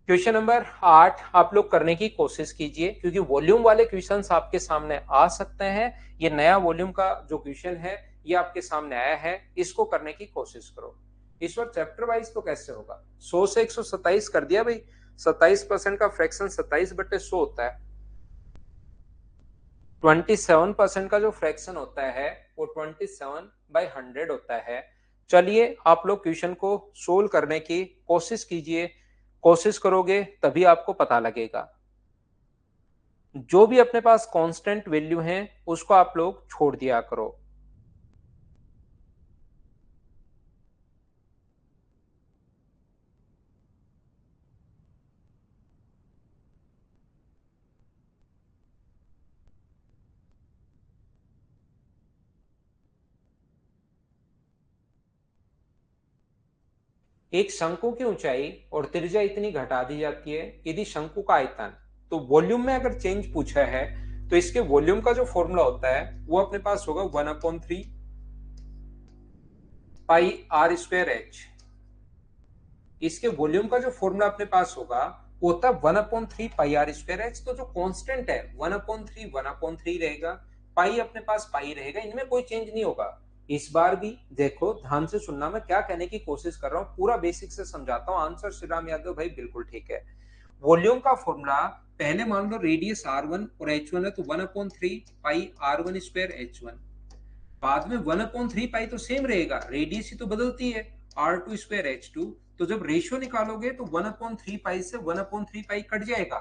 क्वेश्चन नंबर 8 आप लोग करने की कोशिश कीजिए, क्योंकि वॉल्यूम वाले क्वेश्चंस आपके सामने आ सकते हैं। ये नया वॉल्यूम का जो क्वेश्चन है ये आपके सामने आया है, इसको करने की कोशिश करो। इस बार चैप्टर वाइज तो कैसे होगा, 100 से 127 कर दिया भाई, 27% का फ्रैक्शन 27/100 होता है। 27% का जो फ्रैक्शन होता है वो 27/100 होता है। चलिए आप लोग क्वेश्चन को सोल्व करने की कोशिश कीजिए, कोशिश करोगे तभी आपको पता लगेगा। जो भी अपने पास कांस्टेंट वैल्यू है उसको आप लोग छोड़ दिया करो। एक शंकु की ऊंचाई और त्रिज्या इतनी घटा दी जाती है यदि शंकु का आयतन, तो वॉल्यूम में अगर चेंज पूछा है तो इसके वॉल्यूम का जो फॉर्मूला होता है वो अपने पास होगा 1/3 पाई आर स्क्वायर एच। इसके वॉल्यूम का जो फॉर्मूला अपने पास होगा वो होता है 1/3 पाई आर स्क्वायर एच। तो जो कांस्टेंट है 1/3 रहेगा, पाई अपने पास पाई रहेगा, इनमें कोई चेंज नहीं होगा। इस बार भी देखो ध्यान से सुनना, मैं क्या कहने की कोशिश कर रहा हूँ, पूरा बेसिक से समझाता हूँ। आंसर श्री राम यादव भाई बिल्कुल ठीक है। वॉल्यूम का फॉर्मूला, पहले मान लो रेडियस r1 और h1 है, तो 1/3 पाई r1 स्क्वायर h1। बाद में 1/3 पाई तो सेम रहेगा, रेडियस ही तो बदलती है, r2 स्क्वायर h2। तो जब रेशियो निकालोगे तो 1/3 पाई से 1/3 पाई कट जाएगा,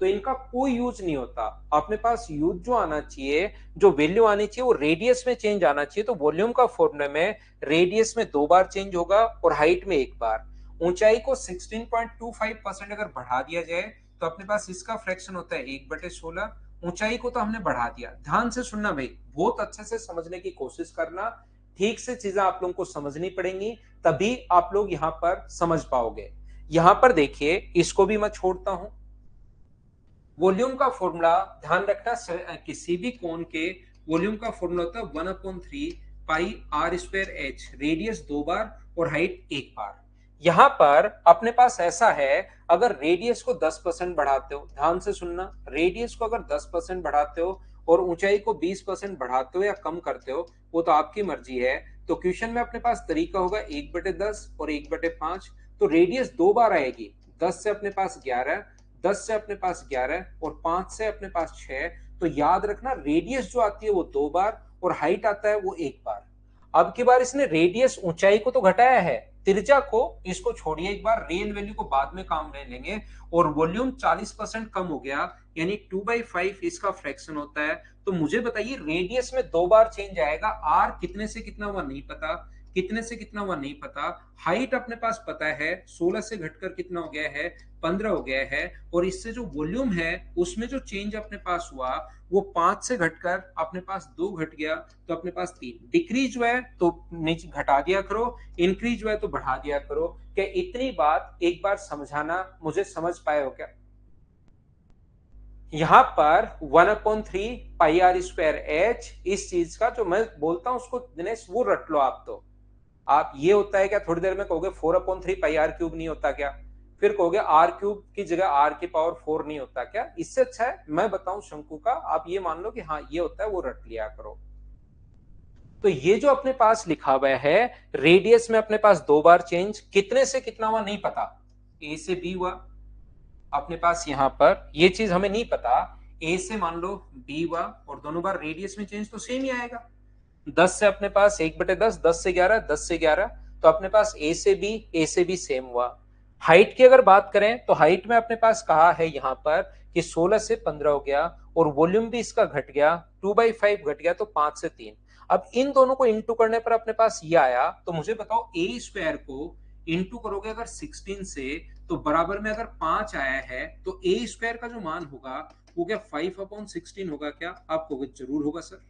तो इनका कोई यूज नहीं होता। अपने पास यूज जो आना चाहिए, जो वैल्यू आनी चाहिए वो रेडियस में चेंज आना चाहिए। तो वॉल्यूम का फॉर्मूले में रेडियस में 2 बार चेंज होगा और हाइट में 1 बार। ऊंचाई को 16.25% अगर बढ़ा दिया जाए तो अपने पास इसका फ्रैक्शन होता है 1/16। ऊंचाई को तो हमने बढ़ा दिया। ध्यान से सुनना भाई, बहुत अच्छे से समझने की कोशिश करना, ठीक से चीजें आप लोगों को समझनी पड़ेंगी, तभी आप लोग यहां पर समझ पाओगे। यहां पर देखिए इसको भी मैं छोड़ता हूं। वॉल्यूम का फॉर्मूला ध्यान रखना, किसी भी कोण के वॉल्यूम का फॉर्मूला होता है 1/3 पाई आर स्क्वायर एच, रेडियस 2 बार और हाइट 1 बार। यहां पर अपने पास ऐसा है, अगर रेडियस को 10% बढ़ाते हो, ध्यान से सुनना, रेडियस को अगर 10% बढ़ाते हो और ऊंचाई को 20% बढ़ाते हो या कम करते हो, वो तो आपकी मर्जी है। तो क्वेश्चन में अपने पास तरीका होगा 1/10 और 1/5। तो रेडियस 2 बार आएगी, 10 से अपने पास 11, 10 से अपने पास 11 और 5 से अपने पास 6। तो याद रखना रेडियस जो आती है वो 2 बार और हाइट आता है वो 1 बार। अब की बार इसने रेडियस ऊंचाई को तो घटाया है, त्रिज्या को इसको छोड़िए एक बार, रियल वैल्यू को बाद में काम में लेंगे। और वॉल्यूम 40% कम हो गया, यानी 2/5 इसका फ्रैक्शन होता है। तो मुझे बताइए रेडियस में 2 बार चेंज आएगा, आर कितने से कितना हुआ नहीं पता, कितने से कितना हुआ नहीं पता। हाइट अपने पास पता है 16 से घटकर कितना हो गया है, 15 हो गया है। और इससे जो वॉल्यूम है उसमें जो चेंज अपने पास हुआ वो 5 से घटकर अपने पास 2 घट गया, तो अपने पास 3। डिक्रीज हुआ है तो नीचे घटा दिया करो, इंक्रीज हुआ है तो बढ़ा दिया करो। क्या इतनी बात एक बार समझाना मुझे समझ पाए हो क्या? यहां पर 1/3 πr²h इस चीज का जो मैं बोलता हूं उसको दिनेश वो रट लो आप। तो आप ये होता है क्या, थोड़ी देर में कहोगे 4/3 πr³ नहीं होता क्या, फिर कहोगे r³ की जगह r⁴ नहीं होता क्या। इससे अच्छा है मैं बताऊं शंकु का, आप ये मान लो कि हाँ ये होता है, वो रट लिया करो। तो ये जो अपने पास लिखा हुआ है रेडियस में अपने पास 2 बार चेंज, कितने से कितना हुआ नहीं पता, ए से बी हुआ अपने पास, यहां पर ये चीज हमें नहीं पता, ए से मान लो बी हुआ और दोनों बार रेडियस में चेंज तो सेम ही आएगा। 10 से अपने पास 1/10, 10 से 11, 10 से 11। तो अपने पास ए से बी सेम हुआ। हाइट की अगर बात करें तो हाइट में अपने पास कहा है यहां पर कि 16 से 15 हो गया और वॉल्यूम भी इसका घट गया, 2/5 घट गया तो 5 से 3। अब इन दोनों को इंटू करने पर अपने पास ये आया। तो मुझे बताओ a² को इंटू करोगे अगर 16 से तो बराबर में अगर 5 आया है तो a² का जो मान होगा वो क्या 5/16 होगा क्या? आप कहोगे जरूर होगा सर।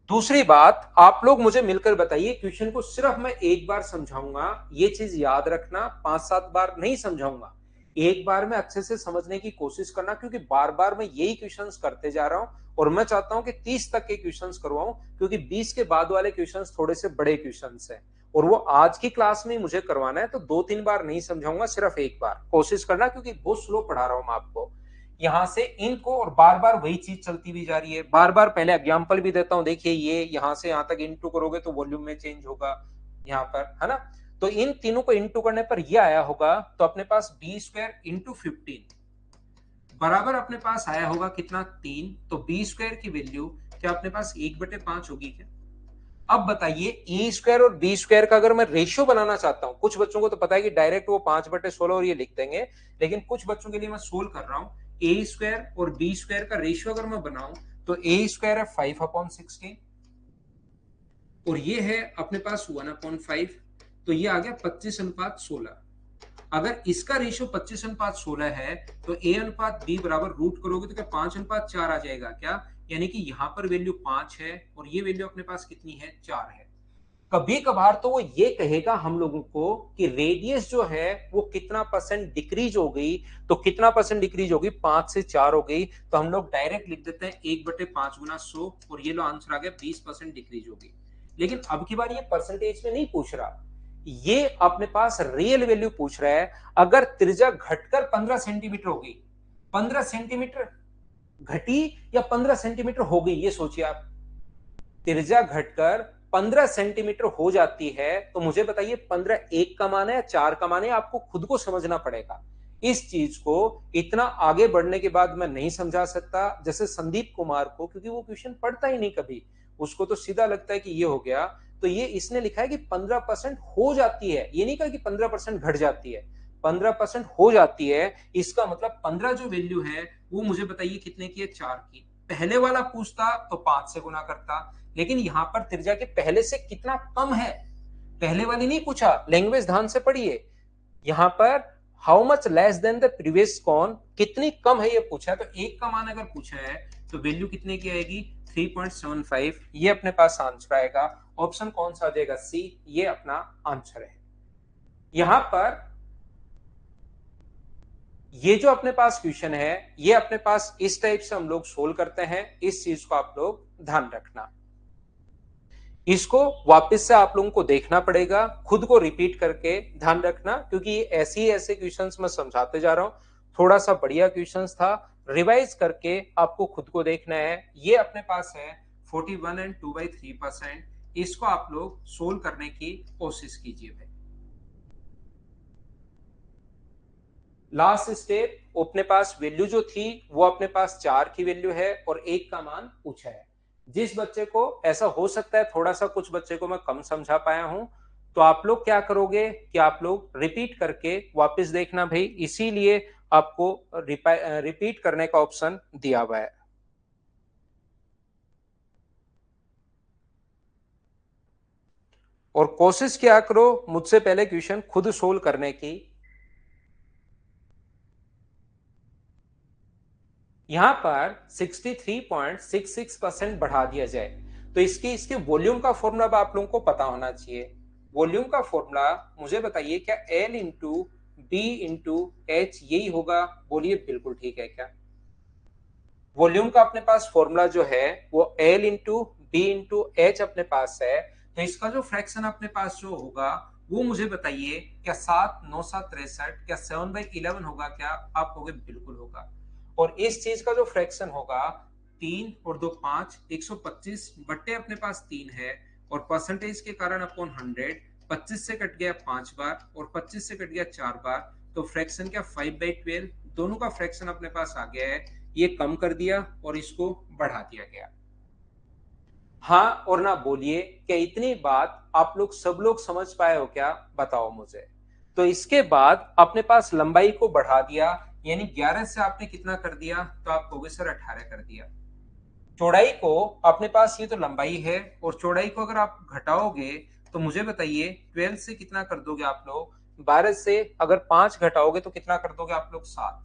दूसरी बात, आप लोग मुझे मिलकर बताइए, क्वेश्चन को सिर्फ मैं एक बार समझाऊंगा, ये चीज याद रखना, 5-7 बार नहीं समझाऊंगा। एक बार में अच्छे से समझने की कोशिश करना, क्योंकि बार बार मैं यही क्वेश्चंस करते जा रहा हूं और मैं चाहता हूं कि 30 तक के क्वेश्चंस करवाऊं, क्योंकि 20 के बाद वाले क्वेश्चंस थोड़े से बड़े क्वेश्चंस हैं और वो आज की क्लास में मुझे करवाना है। तो 2-3 बार नहीं समझाऊंगा, सिर्फ एक बार कोशिश करना, क्योंकि बहुत स्लो पढ़ा रहा हूं मैं आपको यहां से इनको। और बार बार वही चीज चलती भी जा रही है, बार बार पहले एग्जांपल भी देता हूं। देखिए ये यहां से यहां तक इंटू करोगे तो वॉल्यूम में चेंज होगा यहां पर, है ना। तो इन तीनों को इंटू करने पर ये आया होगा, तो अपने पास b² इंटू 15 बराबर अपने पास आया होगा कितना, 3। तो b² की वैल्यू क्या अपने पास 1/5 होगी क्या? अब बताइए e² और b² का अगर मैं रेशियो बनाना चाहता हूं, कुछ बच्चों को तो पता है कि डायरेक्ट वो 5/16 और ये लिख देंगे, लेकिन कुछ बच्चों के लिए मैं सोल्व कर रहा हूं। a² और b² का रेशियो अगर मैं बनाऊं तो a² है 5/16 और ये है अपने पास 1/5, तो ये आ गया 25:16। अगर इसका रेशियो 25:16 है तो a/b बराबर रूट करोगे तो क्या 5:4 आ जाएगा क्या? यानी कि यहां पर वैल्यू 5 है और ये वैल्यू अपने पास कितनी है, 4 है। कभी कभार तो वो ये कहेगा हम लोगों को कि रेडियस जो है वो कितना परसेंट डिक्रीज हो गई, तो कितना परसेंट डिक्रीज होगी, 5 से 4 हो गई। तो हम लोग डायरेक्ट लिख देते हैं 1/5 गुना 100 और ये लो आंसर आ गया 20% डिक्रीज होगी। लेकिन अब की बार ये परसेंटेज में नहीं पूछ रहा, ये अपने पास रियल वैल्यू पूछ रहा है। अगर त्रिज्या घटकर 15 सेंटीमीटर होगी, 15 सेंटीमीटर घटी या 15 सेंटीमीटर हो गई, ये सोचिए आप। त्रिज्या घटकर 15 सेंटीमीटर हो जाती है तो मुझे बताइए 15 1 का मान है या 4 का मान है, आपको खुद को समझना पड़ेगा। इस चीज को इतना आगे बढ़ने के बाद मैं नहीं समझा सकता जैसे संदीप कुमार को, क्योंकि वो क्वेश्चन पढ़ता ही नहीं कभी, उसको तो सीधा लगता है कि ये हो गया। तो ये इसने लिखा है कि 15% हो जाती है, ये नहीं कहा कि 15% घट जाती है, 15% हो जाती है। इसका मतलब 15 जो वैल्यू है वो मुझे बताइए कितने की है, 4 की। पहले वाला पूछता तो 5 से गुना करता, लेकिन यहां पर त्रिज्या के पहले से कितना कम है, पहले वाली नहीं पूछा, लैंग्वेज ध्यान से पढ़िए। यहां पर how much less than the previous con, कितनी कम है ये पूछा है। तो एक का मान अगर पूछा है तो वैल्यू कितने की आएगी, 3.75। ये अपने पास आंसर आएगा। ऑप्शन कौन सा आ जाएगा, सी, ये अपना आंसर है। यहां पर ये जो अपने पास क्वेश्चन है ये अपने पास इस टाइप से हम लोग सोल्व करते हैं, इस चीज को आप लोग ध्यान रखना। इसको वापस से आप लोगों को देखना पड़ेगा, खुद को रिपीट करके ध्यान रखना, क्योंकि ऐसे ही ऐसे क्वेश्चंस मैं समझाते जा रहा हूं। थोड़ा सा बढ़िया क्वेश्चंस था, रिवाइज करके आपको खुद को देखना है। ये अपने पास है 41 एंड 2/3%, इसको आप लोग सोल्व करने की कोशिश कीजिए भाई। लास्ट स्टेप अपने पास वैल्यू जो थी वो अपने पास 4 की वैल्यू है और 1 का मान पूछा है। जिस बच्चे को ऐसा हो सकता है थोड़ा सा कुछ बच्चे को मैं कम समझा पाया हूं, तो आप लोग क्या करोगे कि आप लोग रिपीट करके वापस देखना भाई, इसीलिए आपको रिपीट करने का ऑप्शन दिया हुआ है। और कोशिश क्या करो मुझसे पहले क्वेश्चन खुद सोल्व करने की। यहां पर 63.66% बढ़ा दिया जाए तो इसके वॉल्यूम का फॉर्मूला अब आप लोगों को पता होना चाहिए। वॉल्यूम का फॉर्मूला मुझे बताइए, क्या L into B into H यही होगा? बोलिए बिल्कुल ठीक है क्या? वॉल्यूम का अपने पास फॉर्मूला जो है वो L into B into H अपने पास है, तो इसका जो फ्रैक्शन अपने पास जो होगा वो मुझे बताइए, क्या 7 9 7 63 क्या 7/11 होगा? क्या आप कहोगे बिल्कुल होगा। और इस चीज का जो फ्रैक्शन होगा 3 और 2 5 125 बट्टे अपने पास 3 है, और परसेंटेज के कारण अपॉन 100, 25 से कट गया 5 बार और 25 से कट गया 4 बार, तो फ्रैक्शन क्या 5/12, दोनों का फ्रैक्शन अपने पास आ गया है। ये कम कर दिया और इसको बढ़ा दिया गया। हाँ और ना बोलिए, क्या इतनी बात आप लोग सब लोग समझ पाए हो क्या? बताओ मुझे। तो इसके बाद अपने पास लंबाई को बढ़ा दिया, यानी 11 से आपने कितना कर दिया? तो आप कहोगे सर 18 कर दिया। चौड़ाई को अपने पास, ये तो लंबाई है, और चौड़ाई को अगर आप घटाओगे तो मुझे बताइए 12 से कितना कर दोगे आप लोग? 12 से अगर 5 घटाओगे तो कितना कर दोगे आप लोग? 7।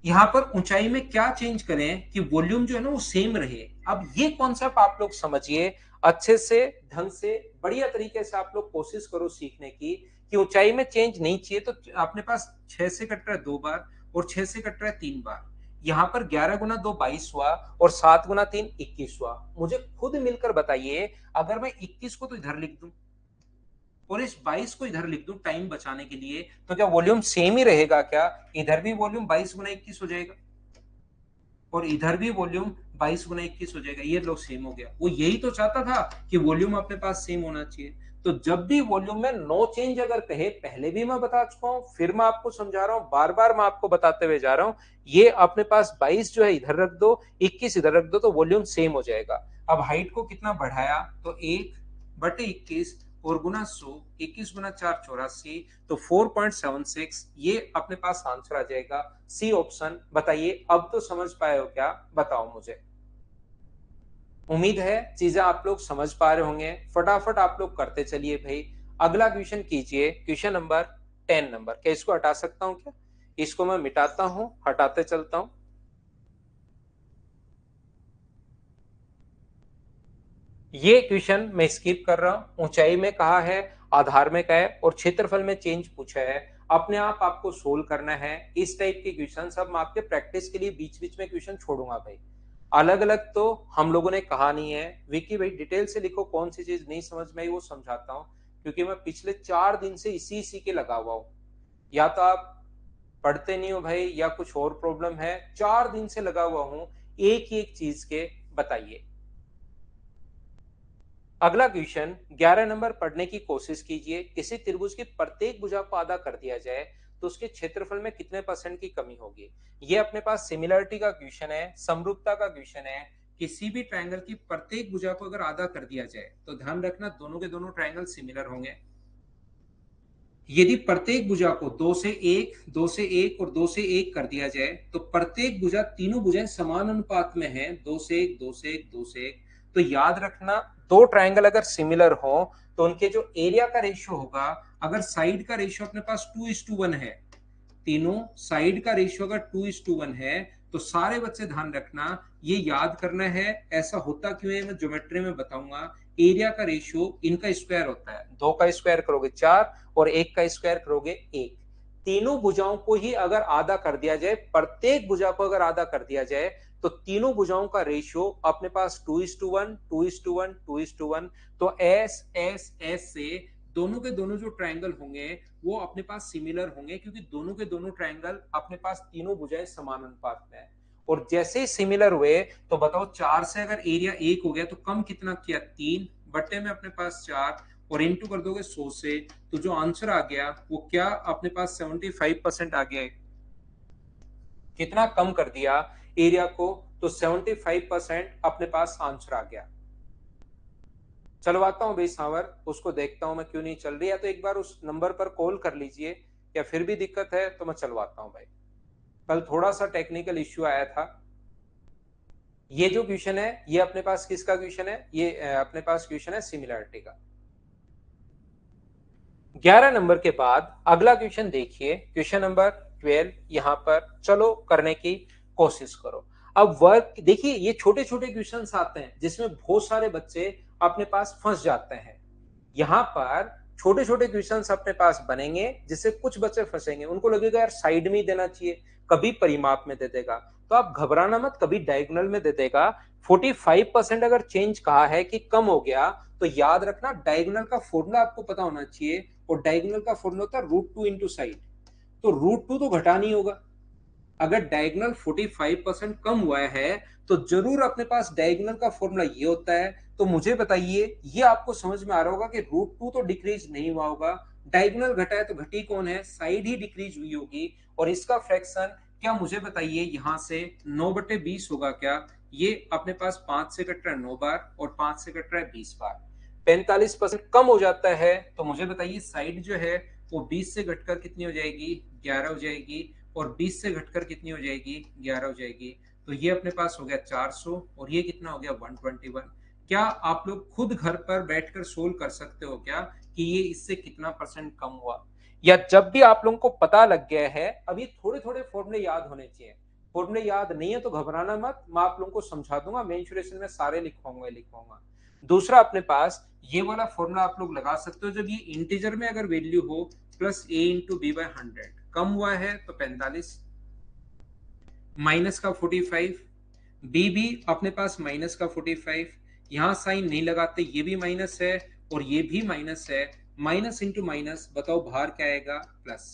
यहां पर ऊंचाई में क्या चेंज करें कि वॉल्यूम जो है ना वो सेम रहे। अब ये कॉन्सेप्ट आप लोग समझिए अच्छे से, ढंग से, बढ़िया तरीके से आप लोग कोशिश करो सीखने की, कि ऊंचाई में चेंज नहीं चाहिए। तो अपने पास 6 से कट रहा है 2 बार और 6 से कट रहा है 3 बार। यहां पर 11 गुना 2 22 हुआ और 7 गुना 3 21 हुआ। मुझे खुद मिलकर बताइए, अगर मैं 21 को तो इधर लिख दूं और इस 22 को इधर लिख दूं टाइम बचाने के लिए, तो क्या वॉल्यूम सेम ही रहेगा क्या? इधर भी वॉल्यूम 22 गुना 21 हो जाएगा और इधर भी वॉल्यूम 22 गुना 21 हो जाएगा। ये लोग सेम हो गया। वो यही तो चाहता था कि वॉल्यूम अपने पास सेम होना चाहिए। तो जब भी वॉल्यूम में नो चेंज अगर कहे, पहले भी मैं बता चुका हूं, फिर मैं आपको समझा रहा हूं, बार बार मैं आपको बताते हुए जा रहा हूं, ये अपने पास 22 जो है इधर रख दो, 21 इधर रख दो, तो वॉल्यूम सेम हो जाएगा। अब हाइट को कितना बढ़ाया? तो 1/21 और गुना 100, 21 गुना 4 84, तो 4.76, ये अपने पास आंसर आ जाएगा, सी ऑप्शन। बताइए अब तो समझ पाए हो क्या? बताओ मुझे। उम्मीद है चीजें आप लोग समझ पा रहे होंगे। फटाफट आप लोग करते चलिए भाई। अगला क्वेश्चन कीजिए, क्वेश्चन नंबर 10 नंबर। क्या इसको हटा सकता हूं क्या? इसको मैं मिटाता हूं, हटाते चलता हूं। ये क्वेश्चन मैं स्किप कर रहा हूं। ऊंचाई में कहा है, आधार में कहा है, और क्षेत्रफल में चेंज पूछा है। अपने आप आपको सोल्व करना है। इस टाइप के क्वेश्चन सब मैं आपके प्रैक्टिस के लिए बीच बीच में क्वेश्चन छोड़ूंगा भाई। अलग अलग तो हम लोगों ने कहा नहीं है। विकी भाई डिटेल से लिखो, कौन सी चीज नहीं समझ में आई वो समझाता हूँ, क्योंकि मैं पिछले 4 दिन से इसी के लगा हुआ हूँ। या तो आप पढ़ते नहीं हो भाई, या कुछ और प्रॉब्लम है। 4 दिन से लगा हुआ हूँ एक ही एक चीज के। बताइए अगला क्वेश्चन 11 नंबर। पढ़ने की कोशिश कीजिए। किसी त्रिभुज की प्रत्येक भुजा को आधा कर दिया जाए तो उसके क्षेत्रफल में कितने परसेंट की कमी होगी? ये अपने पास सिमिलरिटी का क्वेश्चन है, समरूपता का क्वेश्चन है। किसी भी ट्रायंगल की प्रत्येक भुजा को अगर आधा कर दिया जाए, तो ध्यान रखना दोनों के दोनों ट्रायंगल सिमिलर होंगे। यदि प्रत्येक भुजा को 2 से 1, 2 से 1 और 2 से 1 कर दिया जाए, तो प्रत्येक भुजा, तीनों भुजाएं समान अनुपात में हैं, 2 से 1, 2 से 1, 2 से 1। तो याद रखना, दो ट्रायंगल अगर सिमिलर हो तो उनके जो एरिया का रेशियो होगा, अगर साइड का रेशियो अपने पास 2:1 है, तीनों साइड का रेशियो अगर 2:1 है, तो सारे बच्चे ध्यान रखना, ये याद करना है। ऐसा होता क्यों है मैं ज्योमेट्री में बताऊंगा। एरिया का रेशियो इनका स्क्वायर होता है। 2 का स्क्वायर करोगे 4 और 1 का स्क्वायर करोगे 1। तीनों भुजाओं को ही अगर आधा कर दिया जाए, प्रत्येक भुजा को अगर आधा कर दिया जाए, तो तीनों भुजाओं का रेशियो अपने पास 2:1, 2:1, 2:1। तो एस एस एस से दोनों के दोनों जो ट्रायंगल होंगे वो अपने पास सिमिलर होंगे, क्योंकि दोनों के दोनों ट्रायंगल अपने पास तीनों भुजाएं समान अनुपात में है। और जैसे ही सिमिलर हुए, तो बताओ 4 से अगर एरिया 1 हो गया तो कम कितना किया? 3 बट्टे में अपने पास 4, और इनटू कर दोगे 100 से, तो जो आंसर आ गया वो क्या अपने पास 75% आ गया है। कितना कम कर दिया एरिया को, तो 75% अपने पास आंसर आ गया। चलवाता हूं भाई सांवर, उसको देखता हूं मैं क्यों नहीं चल रही है, तो एक बार उस नंबर पर कॉल कर लीजिए, या फिर भी दिक्कत है तो मैं चलवाता हूं भाई। कल थोड़ा सा टेक्निकल इश्यू आया था। ये जो क्वेश्चन है ये अपने पास किसका क्वेश्चन है, ये अपने पास क्वेश्चन है सिमिलरिटी का। 11 नंबर के बाद अगला क्वेश्चन देखिए, क्वेश्चन नंबर 12। यहां पर चलो करने की कोशिश करो। अब वर्क देखिए, ये छोटे छोटे क्वेश्चन आते हैं जिसमें बहुत सारे बच्चे अपने पास फंस जाते हैं। यहां पर छोटे छोटे क्वेश्चन अपने पास बनेंगे जिससे कुछ बच्चे फंसेंगे, उनको लगेगा यार साइड में ही देना चाहिए, कभी परिमाप में दे देगा। तो आप घबराना मत, कभी डायगोनल में दे देगा। 45% अगर चेंज कहा है कि कम हो गया, तो याद रखना डायगोनल का फॉर्मूला आपको पता होना चाहिए, और डायगोनल का फॉर्मूला होता है रूट टू इंटू साइड। तो रूट टू तो घटा नहीं होगा। अगर डायगोनल 45% कम हुआ है तो जरूर अपने पास डायगोनल का फॉर्मूला ये होता है। तो मुझे बताइए, ये आपको समझ में आ रहा होगा कि रूट टू तो डिक्रीज नहीं हुआ होगा, डायगोनल घटा है तो घटी कौन है, साइड ही डिक्रीज हुई होगी। और इसका फ्रैक्शन क्या, मुझे बताइए, यहां से 9/20 होगा क्या? ये अपने पास 5 से कट रहा है 9 बार, और 5 से कट रहा है 20 बार। 45% कम हो जाता है, तो मुझे बताइए साइड जो है वो 20 से घटकर कितनी हो जाएगी, 11 हो जाएगी। और 20 से घटकर कितनी हो जाएगी, 11 हो जाएगी। तो ये अपने पास हो गया 400, और ये कितना हो गया 121। क्या आप लोग खुद घर पर बैठकर सोल्व कर सकते हो क्या कि ये इससे कितना परसेंट कम हुआ? या जब भी आप लोगों को पता लग गया है, अभी थोड़े थोड़े फॉर्मूले याद होने चाहिए। फॉर्मूले याद नहीं है तो घबराना मत, मैं आप लोगों को समझा दूंगा, मेंशुरेशन में सारे लिखवाऊंगा। दूसरा अपने पास ये वाला फॉर्मूला आप लोग लगा सकते हो, जब ये इंटीजर में अगर वैल्यू हो, plus A into B by 100, कम हुआ है तो 45, माइनस का 45, बी भी अपने पास माइनस का 45, यहां साइन नहीं लगाते, ये भी माइनस है और ये भी माइनस है। माइनस इंटू माइनस बताओ बाहर क्या आएगा, प्लस।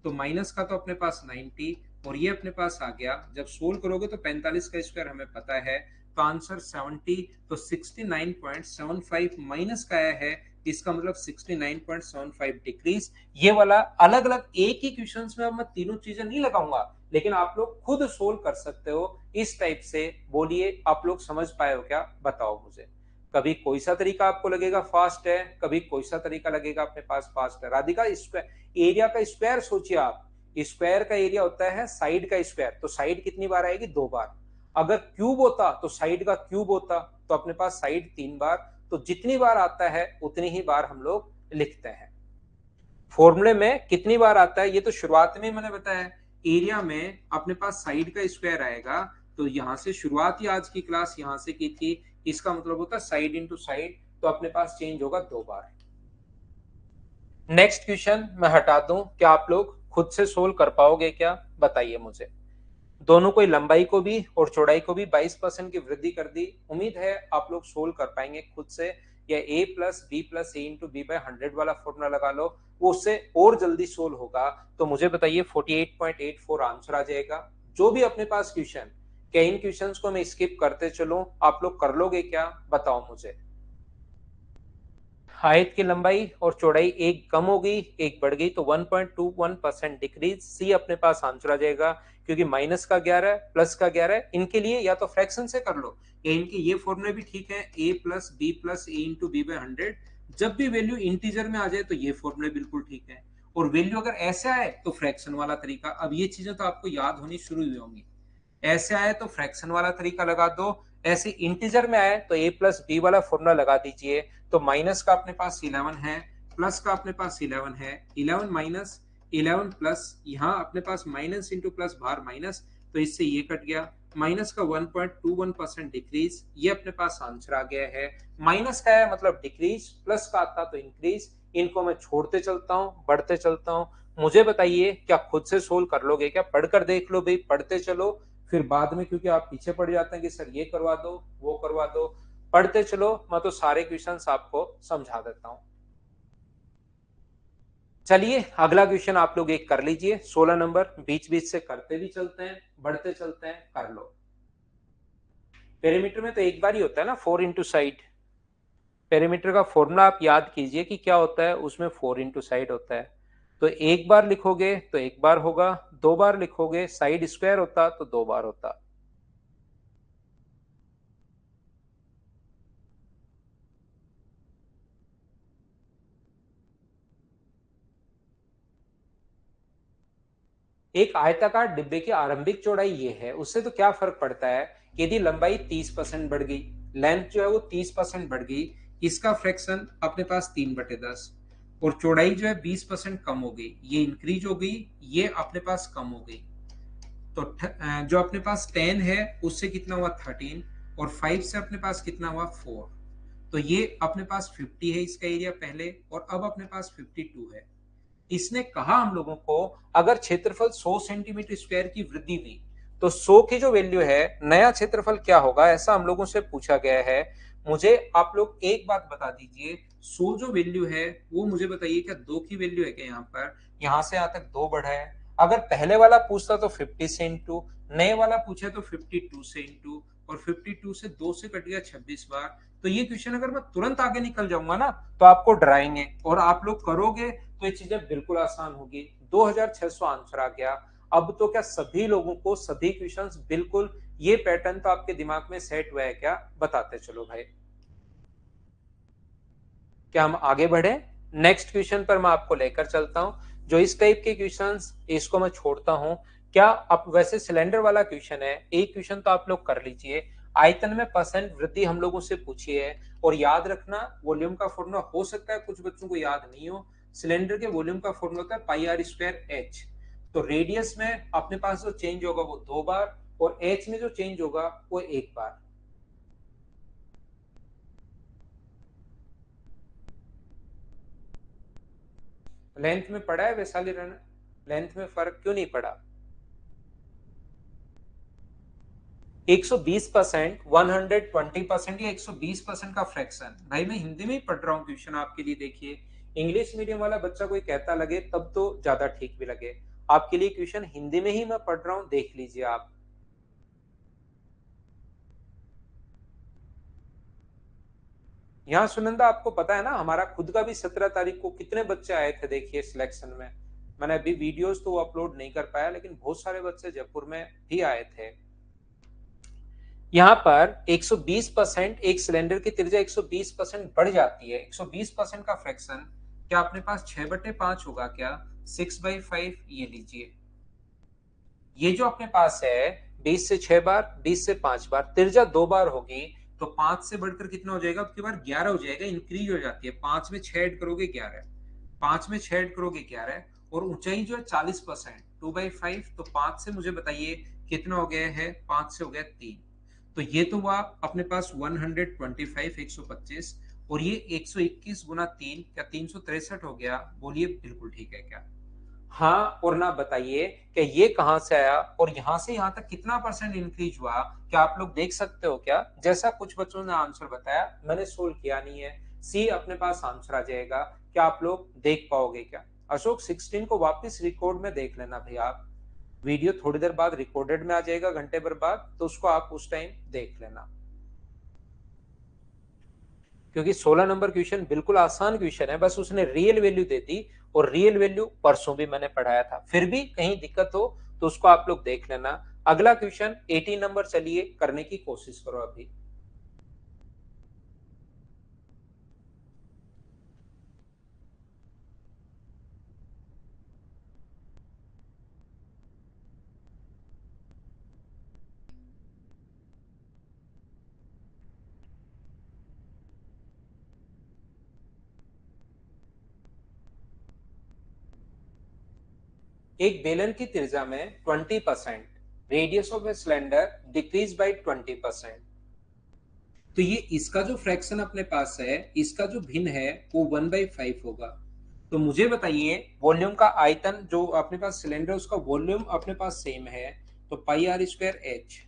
तो माइनस का तो अपने पास 90, और ये अपने पास आ गया। जब सोल्व करोगे तो 45 का स्क्वायर हमें पता है, तो आंसर 70। तो 69.75 माइनस का आया है, इसका मतलब 69.75 डिक्रीज। ये वाला अलग अलग एक ही क्वेश्चन में अब मैं तीनों चीजें नहीं लगाऊंगा, लेकिन आप लोग खुद सोल्व कर सकते हो इस टाइप से। बोलिए आप लोग समझ पाए हो क्या, बताओ मुझे। कभी कोई सा तरीका आपको लगेगा फास्ट है, कभी कोई सा तरीका लगेगा अपने पास फास्ट है। राधिका, स्क्वायर एरिया का स्क्वायर सोचिए आप, स्क्वायर का एरिया होता है साइड का स्क्वायर, तो साइड कितनी बार आएगी, 2 बार। अगर क्यूब होता तो साइड का क्यूब होता, तो अपने पास साइड 3 बार। तो जितनी बार आता है उतनी ही बार हम लोग लिखते हैं। फॉर्मूले में कितनी बार आता है ये तो शुरुआत में मैंने बताया, एरिया में अपने पास साइड का स्क्वायर आएगा। तो यहां से शुरुआत ही आज की क्लास यहां से की थी, इसका मतलब होता है साइड इंटू साइड, तो अपने पास चेंज होगा 2 बार। नेक्स्ट क्वेश्चन मैं हटा दूं, क्या आप लोग खुद से सोल्व कर पाओगे क्या, बताइए मुझे। दोनों को, लंबाई को भी और चौड़ाई को भी 22% की वृद्धि कर दी। उम्मीद है आप लोग सोल्व कर पाएंगे खुद से। या a plus B plus A into B by 100 वाला फॉर्मूला लगा लो, वो उससे और जल्दी सोल्व होगा। तो मुझे बताइए 48.84 आंसर आ जाएगा। जो भी अपने पास क्वेश्चन, क्या इन क्वेश्चंस को मैं स्किप करते चलूं, आप लोग कर लोगे क्या, बताओ मुझे। आयत की लंबाई और चौड़ाई एक कम हो गई, एक बढ़ गई, तो 1.21% डिक्रीज। सी अपने पास आंसर आ जाएगा, क्योंकि माइनस का 11 प्लस का 11, इनके लिए या तो फ्रैक्शन से कर लो, या इनके ये फॉर्मूले भी ठीक है, a plus A into B by 100। जब भी वैल्यू इंटीजर में आ जाए तो ये फॉर्मूले बिल्कुल ठीक है, और वैल्यू अगर ऐसे आए तो फ्रैक्शन वाला तरीका। अब ये चीजें तो आपको याद होनी शुरू हुई होंगी। ऐसे आए तो फ्रैक्शन वाला तरीका लगा दो, ऐसे इंटीजर में आए तो a प्लस बी वाला फॉर्मूला लगा दीजिए। तो माइनस का अपने पास 11 है, प्लस का अपने पास 11 है, 11 माइनस 11 प्लस, यहाँ अपने पास माइनस इंटू प्लस बाहर माइनस, तो इससे ये कट गया। माइनस का 1.21% डिक्रीज, ये अपने पास आंसर आ गया है। माइनस का है मतलब डिक्रीज, प्लस का आता तो इंक्रीज। इनको मैं छोड़ते चलता हूँ, बढ़ते चलता हूँ। मुझे बताइए क्या खुद से सोल्व कर लोगे क्या, पढ़कर देख लो भाई, पढ़ते चलो। फिर बाद में क्योंकि आप पीछे पड़ जाते हैं कि सर ये करवा दो वो करवा दो, पढ़ते चलो, मैं तो सारे क्वेश्चंस आपको समझा देता हूं। चलिए अगला क्वेश्चन आप लोग एक कर लीजिए, 16 नंबर, बीच बीच से करते भी चलते हैं, बढ़ते चलते हैं, कर लो। पेरीमीटर में तो एक बार ही होता है ना 4 इंटू साइड। पेरीमीटर का फॉर्मूला आप याद कीजिए कि क्या होता है, उसमें 4 इंटू साइड होता है। तो एक बार लिखोगे तो एक बार होगा, दो बार लिखोगे साइड स्क्वायर होता तो दो बार होता। एक आयताकार डिब्बे की आरंभिक चौड़ाई ये है, उससे तो क्या फर्क पड़ता है कि यदि लंबाई 30% बढ़ गई, लेंथ जो है वो 30% बढ़ गई, इसका फ्रैक्शन अपने पास 3/10, और चौड़ाई जो है 20% कम हो गई, ये इंक्रीज हो गई, ये अपने पास कम हो गई। तो जो अपने पास 10 है उससे कितना हुआ 13, और 5 से अपने पास कितना हुआ 4। तो ये अपने पास 50 है इसका एरिया पहले, और अब अपने पास 52 है। इसने कहा हम लोगों को अगर क्षेत्रफल 100 सेंटीमीटर स्क्वायर की वृद्धि हुई तो 100 की जो वैल्यू है नया क्षेत्रफल क्या होगा, ऐसा हम लोगों से पूछा गया है। मुझे आप लोग एक बात बता दीजिए, 100 जो वैल्यू है वो मुझे बताइए क्या 2 की वैल्यू है क्या? यहाँ पर यहाँ से यहाँ तक 2 बढ़ा है। अगर पहले वाला पूछता तो 50 से इंटू, नए वाला पूछे तो 52 से इंटू, और 52 से 2 से कट गया 26 बार। तो ये क्वेश्चन अगर मैं तुरंत आगे निकल जाऊंगा ना तो आपको डराएंगे, और आप लोग करोगे तो ये चीजें बिल्कुल आसान होगी। 2600 आंसर आ गया। अब तो क्या सभी लोगों को सभी क्वेश्चंस बिल्कुल ये पैटर्न तो आपके दिमाग में सेट हुआ है क्या? बताते चलो भाई। क्या हम आगे बढ़े? नेक्स्ट क्वेश्चन पर मैं आपको लेकर चलता हूं। जो इस टाइप के क्वेश्चंस, इसको मैं छोड़ता हूं। क्या अब वैसे सिलेंडर वाला क्वेश्चन है, एक क्वेश्चन तो आप लोग कर लीजिए। आयतन में परसेंट वृद्धि हम लोगों से पूछी है, और याद रखना वॉल्यूम का फॉर्मूला हो सकता है कुछ बच्चों को याद नहीं हो। सिलेंडर के वॉल्यूम का फॉर्मूला होता है पाई आर स्क्वायर एच। तो रेडियस में अपने पास जो चेंज होगा वो दो बार, और एच में जो चेंज होगा वो एक बार। लेंथ में पड़ा है वैशाली रन? लेंथ में फर्क क्यों नहीं पड़ा? 120%, 120% या 120% का फ्रैक्शन। भाई मैं हिंदी में ही पढ़ रहा हूँ क्वेश्चन आपके लिए, देखिए। इंग्लिश मीडियम वाला बच्चा कोई कहता लगे तब तो ज्यादा ठीक भी लगे। आपके लिए क्वेश्चन हिंदी में ही मैं पढ़ रहा हूँ, देख लीजिए आप। यहाँ सुनंदा आपको पता है ना, हमारा खुद का भी 17 तारीख को कितने बच्चे आए थे देखिए सिलेक्शन में। मैंने अभी वीडियोस तो अपलोड नहीं कर पाया, लेकिन बहुत सारे बच्चे जयपुर में भी आए थे। यहाँ पर 120%, एक सिलेंडर की त्रिज्या 120% बढ़ जाती है। 120% का फ्रैक्शन क्या अपने पास 6/5 होगा क्या? 6/5 ये लीजिए। ये जो अपने पास है 20 से 6 बार, 20 से 5 बार, त्रिज्या दो बार होगी, तो 5 से बढ़कर कितना हो जाएगा? अब की बार 11 हो जाएगा, इंक्रीज हो जाती है। 5 में 6 ऐड करोगे 11, 5 में 6 ऐड करोगे 11, और ऊंचाई जो है 40%, 2/5। तो 5 से मुझे बताइए कितना हो गया है? 5 से हो गया 3। तो ये तो हुआ अपने पास 125, 125, और ये 121 गुना 3, क्या 363 हो गया? बोलिए बिल्कुल ठीक है क्या? हाँ और ना बताइए कि ये कहां से आया, और यहां से यहां तक कितना परसेंट इंक्रीज हुआ? क्या आप लोग देख सकते हो क्या? जैसा कुछ बच्चों ने आंसर बताया, मैंने सोल्व किया नहीं है। सी अपने पास आंसर आ जाएगा। क्या आप लोग देख पाओगे क्या? अशोक 16 को वापस रिकॉर्ड में देख लेना भैया आप। वीडियो थोड़ी देर बाद रिकॉर्डेड में आ जाएगा, घंटे भर बाद, तो उसको आप उस टाइम देख लेना। क्योंकि 16 नंबर क्वेश्चन बिल्कुल आसान क्वेश्चन है, बस उसने रियल वैल्यू दे दी, और रियल वैल्यू परसों भी मैंने पढ़ाया था। फिर भी कहीं दिक्कत हो तो उसको आप लोग देख लेना। अगला क्वेश्चन 18 नंबर, चलिए करने की कोशिश करो अभी। एक बेलन की त्रिज्या में 20%, radius of a cylinder decrease by 20%। तो ये इसका जो फ्रैक्शन अपने पास है, इसका जो भिन्न है वो 1/5 होगा। तो मुझे बताइए वॉल्यूम का आयतन जो अपने पास सिलेंडर, उसका वॉल्यूम अपने पास सेम है, तो पाई आर स्क्वायर एच।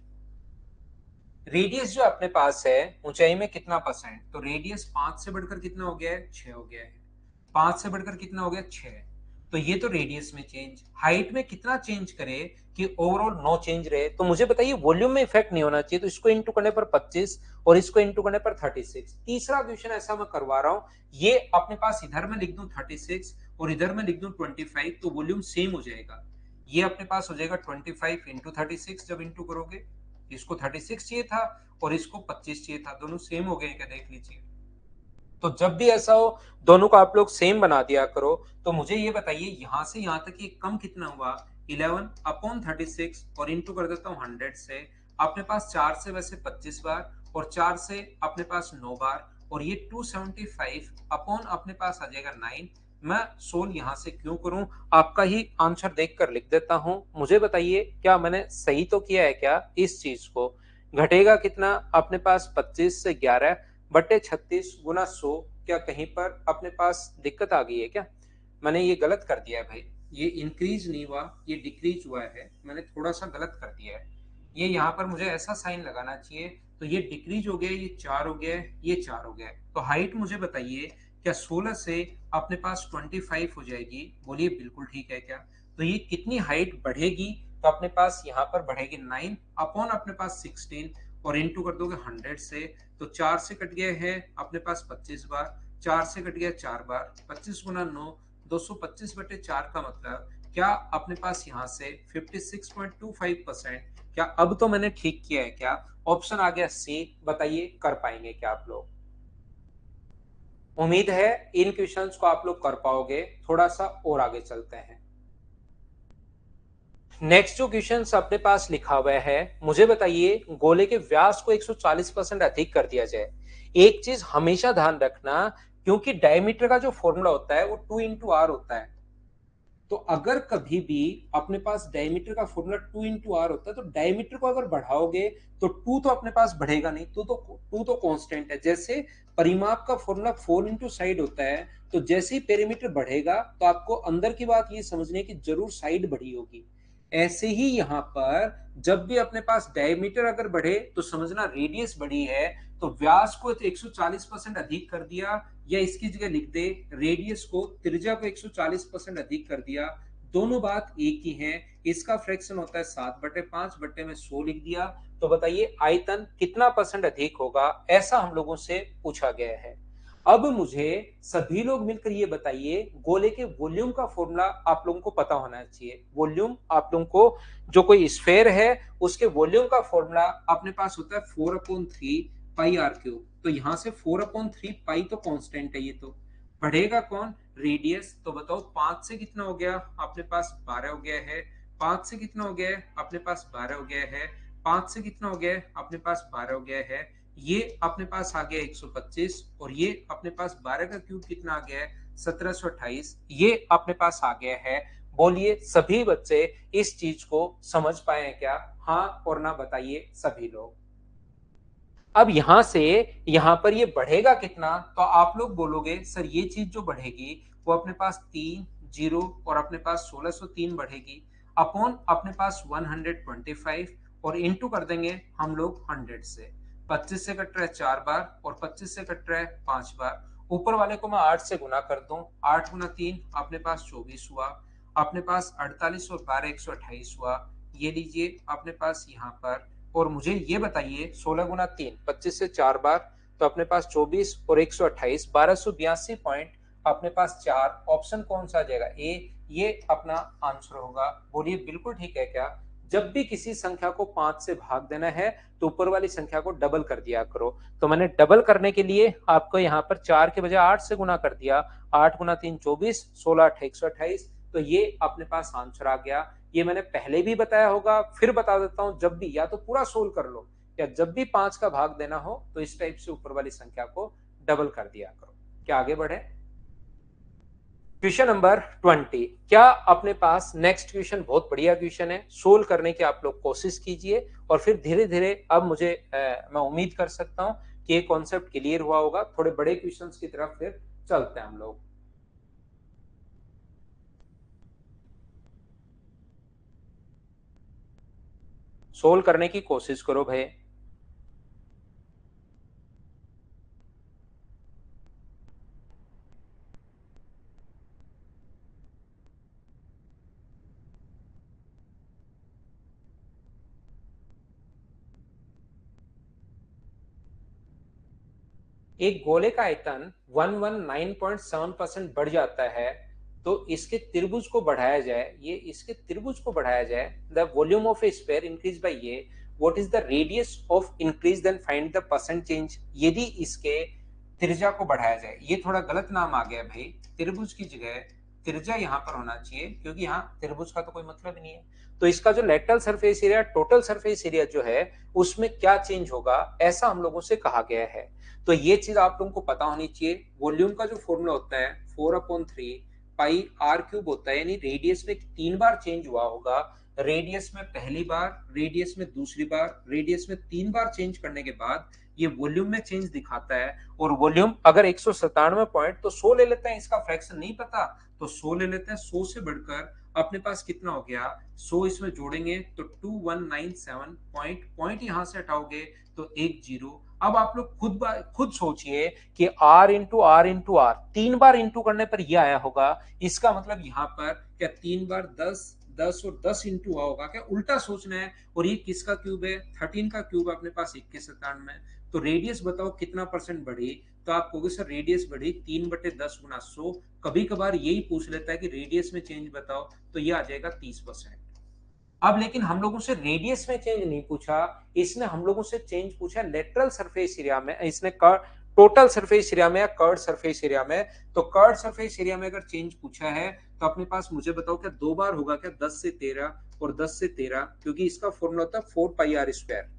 रेडियस जो अपने पास है ऊंचाई में कितना परसेंट, तो रेडियस 5 से बढ़कर कितना हो गया है? 6 हो गया है। 5 से बढ़कर कितना हो गया? 6। तो ये तो रेडियस में चेंज, हाइट में कितना चेंज करे कि ओवरऑल नो चेंज रहे। तो मुझे बताइए वॉल्यूम में इफेक्ट नहीं होना चाहिए, तो इसको इंटू करने पर 25 और इसको इंटू करने पर 36। तीसरा क्वेश्चन ऐसा मैं करवा रहा हूं, ये अपने पास इधर में लिख दूं 36 और इधर में लिख दूं 25, तो वॉल्यूम सेम हो जाएगा। ये अपने पास हो जाएगा 25 इंटू 36, जब इंटू करोगे इसको 36 चाहिए था और इसको 25 चाहिए था, दोनों सेम हो गए क्या, देख लीजिए। तो जब भी ऐसा हो दोनों को आप लोग सेम बना दिया करो। तो मुझे ये बताइए यहां से यहां तक ये कम कितना हुआ, 11/36 और इंटू कर देता हूँ 100 से। अपने पास 4 से वैसे 25 बार और 4 से अपने पास 9 बार, और ये 275 अपॉन अपने पास आ जाएगा 9। मैं सोल यहां से क्यों करूं, आपका ही आंसर देखकर लिख देता हूं। मुझे बताइए क्या मैंने सही तो किया है क्या इस चीज को। घटेगा कितना अपने पास 25 से 11/36 गुना 100। क्या कहीं पर अपने पास दिक्कत आ गई है क्या, मैंने ये गलत कर दिया है भाई। ये इंक्रीज नहीं हुआ, ये डिक्रीज हुआ है, मैंने थोड़ा सा गलत कर दिया है। ये यहाँ पर मुझे ऐसा साइन लगाना चाहिए, तो ये डिक्रीज हो गया, ये 4 हो गया, ये 4 हो गया। तो हाइट मुझे बताइए क्या 16 से अपने पास 25 हो जाएगी, बोलिए बिल्कुल ठीक है क्या। तो ये कितनी हाइट बढ़ेगी, तो अपने पास यहाँ पर बढ़ेगी 9 अपॉन अपने पास 16 और इंटू कर दोगे 100 से। तो 4 से कट गया है अपने पास 25 बार, 4 से कट गया 4 बार, 25 गुना 9 225/4 का मतलब क्या अपने पास यहाँ से 56.25%। क्या अब तो मैंने ठीक किया है क्या, ऑप्शन आ गया सी। बताइए कर पाएंगे क्या आप लोग। उम्मीद है इन क्वेश्चंस को आप लोग कर पाओगे। थोड़ा सा और आगे चलते हैं। नेक्स्ट जो क्वेश्चन अपने पास लिखा हुआ है, मुझे बताइए गोले के व्यास को 140% अधिक कर दिया जाए। एक चीज हमेशा ध्यान रखना, क्योंकि डायमीटर का जो फॉर्मूला होता है वो 2 × r होता है। तो अगर कभी भी अपने पास डायमीटर का फॉर्मूला 2 × r होता है, तो डायमीटर को अगर बढ़ाओगे तो 2 तो अपने पास बढ़ेगा नहीं, 2 तो कांस्टेंट है। जैसे परिमाप का फॉर्मूला 4 × साइड होता है, तो जैसे ही पेरीमीटर बढ़ेगा तो आपको अंदर की बात ये समझनी है कि जरूर साइड बढ़ी होगी। ऐसे ही यहाँ पर जब भी अपने पास डायमीटर अगर बढ़े तो समझना रेडियस बढ़ी है। तो व्यास को 140% अधिक कर दिया, या इसकी जगह लिख दे रेडियस को, त्रिज्या को 140% अधिक कर दिया, दोनों बात एक ही है। इसका फ्रैक्शन होता है 7/5, बट्टे में 100 लिख दिया। तो बताइए आयतन कितना परसेंट अधिक होगा, ऐसा हम लोगों से पूछा गया है। अब मुझे सभी लोग मिलकर ये बताइए गोले के वॉल्यूम का फॉर्मूला आप लोगों को पता होना चाहिए। वॉल्यूम आप लोगों को, जो कोई स्फेयर है उसके वॉल्यूम का फॉर्मूला अपने पास होता है 4/3 πr³। तो यहां से 4/3 तो कांस्टेंट है, ये तो बढ़ेगा कौन, रेडियस। तो बताओ 5 से कितना हो गया अपने पास 12 हो गया है, 5 से कितना हो गया है अपने पास 12 हो गया है, 5 से कितना हो गया है अपने पास 12 हो गया है। ये अपने पास आ गया 125 और ये अपने पास 12 का क्यूब कितना आ गया है 1728, ये अपने पास आ गया है। बोलिए सभी बच्चे इस चीज को समझ पाए हैं क्या, हाँ और ना बताइए सभी लोग। अब यहां से यहां पर ये बढ़ेगा कितना, तो आप लोग बोलोगे सर ये चीज जो बढ़ेगी वो अपने पास 3 0 और अपने पास 1603 बढ़ेगी अपॉन अपने पास 125 और इंटू कर देंगे हम लोग 100 से। 25 से कट रहा है 4 बार और 25 से कट रहा है 5 बार। ऊपर वाले को मैं 8 से गुना कर दूं, 8 गुना 3 अपने पास 24 हुआ, अपने पास 48 और 12 128 हुआ। ये लीजिए अपने पास यहाँ पर। और मुझे ये बताइए 16 × 3 25 से 4 बार, तो अपने पास 24 और 128 1282 अपने पास 4। ऑप्शन कौन सा आ जाएगा, ए, ये अपना आंसर होगा। बोलिए बिल्कुल ठीक है क्या। जब भी किसी संख्या को 5 से भाग देना है तो ऊपर वाली संख्या को डबल कर दिया करो। तो मैंने डबल करने के लिए आपको यहाँ पर 4 के बजाय 8 से गुना कर दिया, 8 × 3 24, 16 8 128। तो ये अपने पास आंसर आ गया। ये मैंने पहले भी बताया होगा, फिर बता देता हूं, जब भी या तो पूरा सोल्व कर लो या जब भी 5 का भाग देना हो तो इस टाइप से ऊपर वाली संख्या को डबल कर दिया करो। क्या आगे बढ़े। Question number 20। क्या अपने पास नेक्स्ट क्वेश्चन बहुत बढ़िया क्वेश्चन है, सोल्व करने की आप लोग कोशिश कीजिए और फिर धीरे धीरे अब मुझे मैं उम्मीद कर सकता हूं कि ये कॉन्सेप्ट क्लियर हुआ होगा। थोड़े बड़े क्वेश्चंस की तरफ फिर चलते हैं हम लोग। सोल्व करने की कोशिश करो भाई। एक गोले का आयतन 119.7% बढ़ जाता है, तो इसके त्रिभुज को बढ़ाया जाए, ये इसके त्रिभुज को बढ़ाया जाए, the volume of a sphere increase by ये, what is the radius of increase, then find the percent change. यदि इसके त्रिज्या को बढ़ाया जाए, ये थोड़ा गलत नाम आ गया भाई, त्रिभुज की जगह त्रिज्या यहाँ पर होना चाहिए, क्योंकि यहाँ त्रिभुज का तो कोई मतलब नहीं है। तो इसका जो lateral surface area, total surface area जो है, उसमें क्या चेंज होगा, ऐसा हम लोगों से कहा गया है। तो ये चीज आप लोगों को पता होनी चाहिए। वॉल्यूम का जो फॉर्मूला होता है 4/3 पाई आर क्यूब होता है, यानी रेडियस में 3 बार चेंज हुआ होगा, रेडियस में पहली बार, रेडियस में दूसरी बार, रेडियस में 3 बार चेंज करने के बाद ये वॉल्यूम में चेंज दिखाता है। और वॉल्यूम अगर 197 पॉइंट, तो 100 ले लेते हैं, इसका फ्रैक्शन नहीं पता तो 100 ले लेते हैं। 100 से बढ़कर अपने पास कितना हो गया, 100 इसमें जोड़ेंगे तो 2197 पॉइंट, पॉइंट यहां से हटाओगे तो 10। अब आप लोग खुद सोचिए कि R इंटू आर 3 बार इंटू करने पर यह आया होगा, इसका मतलब यहां पर क्या 3 बार 10, 10 और 10 इंटू हुआ होगा क्या, उल्टा सोचना है। और ये किसका क्यूब है, 13 का क्यूब अपने पास 2197 में। तो रेडियस बताओ कितना परसेंट बढ़ी, तो आप कहोगे सर रेडियस बढ़ी 3/10 गुना 100। कभी कभार यही पूछ लेता है कि रेडियस में चेंज बताओ, तो ये आ जाएगा 30%। अब लेकिन हम लोगों से रेडियस में चेंज नहीं पूछा, इसने हम लोगों से चेंज पूछा लेटरल सरफेस एरिया में, इसने टोटल सरफेस एरिया में या कर्ड सरफेस एरिया में। तो कर्ड सरफेस एरिया में अगर चेंज पूछा है, तो अपने पास मुझे बताओ क्या 2 बार होगा क्या, 10 से 13 और 10 से 13, क्योंकि इसका फॉर्मूला होता है 4 पाई आर स्क्वायर।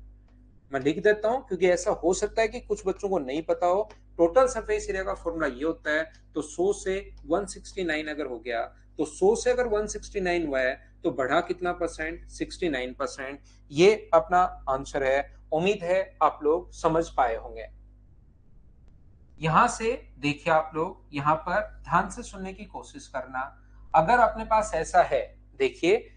मैं लिख देता हूं, क्योंकि ऐसा हो सकता है कि कुछ बच्चों को नहीं पता हो। टोटल सरफेस एरिया का फॉर्मूला ये होता है। तो 100 से 169 अगर हो गया, तो 100 से अगर 169 हुआ है, तो बढ़ा कितना परसेंट, 69%। ये अपना आंसर है। उम्मीद है आप लोग समझ पाए होंगे। यहां से देखिए, आप लोग यहां पर ध्यान से सुनने की कोशिश करना। अगर अपने पास ऐसा है, देखिए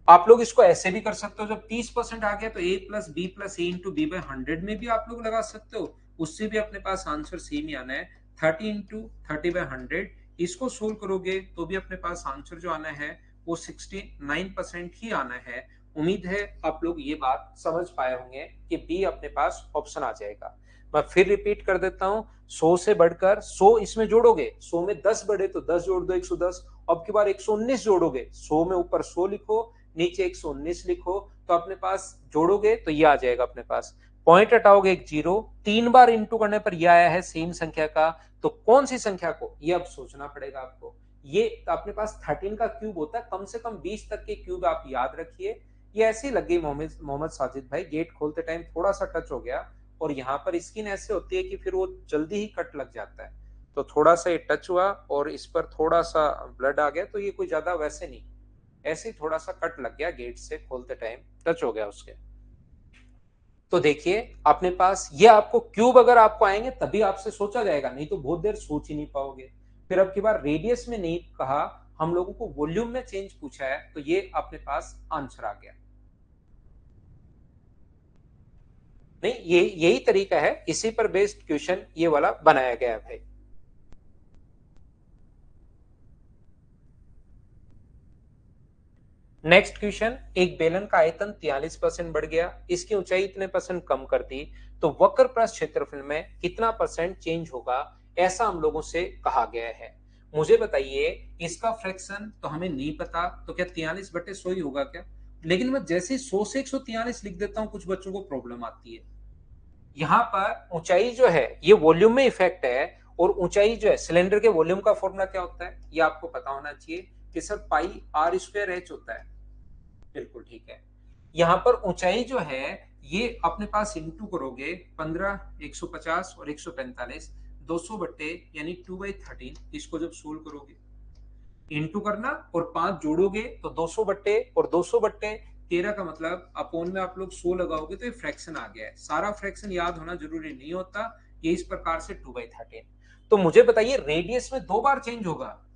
आप लोग इसको ऐसे भी कर सकते हो, जब 30% आ गया तो a+b+a*b/100 में भी आप लोग लगा सकते हो, उससे भी अपने पास आंसर सेम ही आना है। 30 × 30/100, इसको सोल्व करोगे तो भी अपने पास आंसर जो आना है वो 69% ही आना है। उम्मीद है आप लोग ये बात समझ पाए होंगे कि बी अपने पास ऑप्शन आ जाएगा। मैं फिर रिपीट कर देता हूं, 100 से बढ़कर 100 इसमें जोड़ोगे, 100 में 10 बढ़े तो 10 जोड़ दो, 110। अब की बार 119 जोड़ोगे, 100 में ऊपर 100 लिखो, नीचे 119 लिखो, तो अपने पास जोड़ोगे तो ये आ जाएगा अपने पास। पॉइंट हटाओगे, एक जीरो, 3 बार इंटू करने पर ये आया है सेम संख्या का। तो कौन सी संख्या को, ये अब सोचना पड़ेगा आपको। ये तो अपने पास 13 का क्यूब होता है, कम से कम 20 तक के क्यूब आप याद रखिए। ये ऐसी लग गई मोहम्मद साजिद भाई, गेट खोलते टाइम थोड़ा सा टच हो गया, और यहाँ पर स्किन ऐसे होती है कि फिर वो जल्दी ही कट लग जाता है। तो थोड़ा सा ये टच हुआ और इस पर थोड़ा सा ब्लड आ गया, तो ये कोई ज्यादा वैसे नहीं, ऐसे ही थोड़ा सा कट लग गया, गेट से खोलते टाइम टच हो गया उसके। तो देखिए अपने पास ये, आपको क्यूब अगर आपको आएंगे तभी आपसे सोचा जाएगा, नहीं तो बहुत देर सोच ही नहीं पाओगे। फिर अब की बार रेडियस में नहीं कहा, हम लोगों को वॉल्यूम में चेंज पूछा है, तो ये अपने पास आंसर आ गया। नहीं, ये यही तरीका है, इसी पर बेस्ड क्वेश्चन ये वाला बनाया गया है भाई। नेक्स्ट क्वेश्चन, एक बेलन का आयतन 43% बढ़ गया, इसकी ऊंचाई इतने परसेंट कम कर दी, तो वक्र पृष्ठ क्षेत्रफल में कितना परसेंट चेंज होगा, ऐसा हम लोगों से कहा गया है। मुझे बताइए, इसका फ्रैक्शन तो हमें नहीं पता, तो क्या 43/100 ही होगा क्या। लेकिन मैं जैसे 100 से 143 लिख देता हूं, कुछ बच्चों को प्रॉब्लम आती है। यहाँ पर ऊंचाई जो है ये वॉल्यूम में इफेक्ट है, और ऊंचाई जो है, सिलेंडर के वॉल्यूम का फॉर्मूला क्या होता है, ये आपको पता होना चाहिए कि सर πr²h होता है। बिल्कुल ठीक है। यहाँ पर ऊंचाई जो है, ये अपने पास इंटू करोगे 15, 150 और 145, 200 बट्टे यानी 2/13, इसको जब सोल्व करोगे, इंटू करना और 5 जोड़ोगे तो 200 बट्टे, और 200 बट्टे 13 का मतलब अपोन में आप लोग 100 लगाओगे तो ये फ्रैक्शन आ गया है। सारा फ्रैक्शन याद होना जरूरी नहीं होता, ये इस प्रकार से 2/13। तो मुझे बताइए, रेडियस में 2 बार चेंज होगा,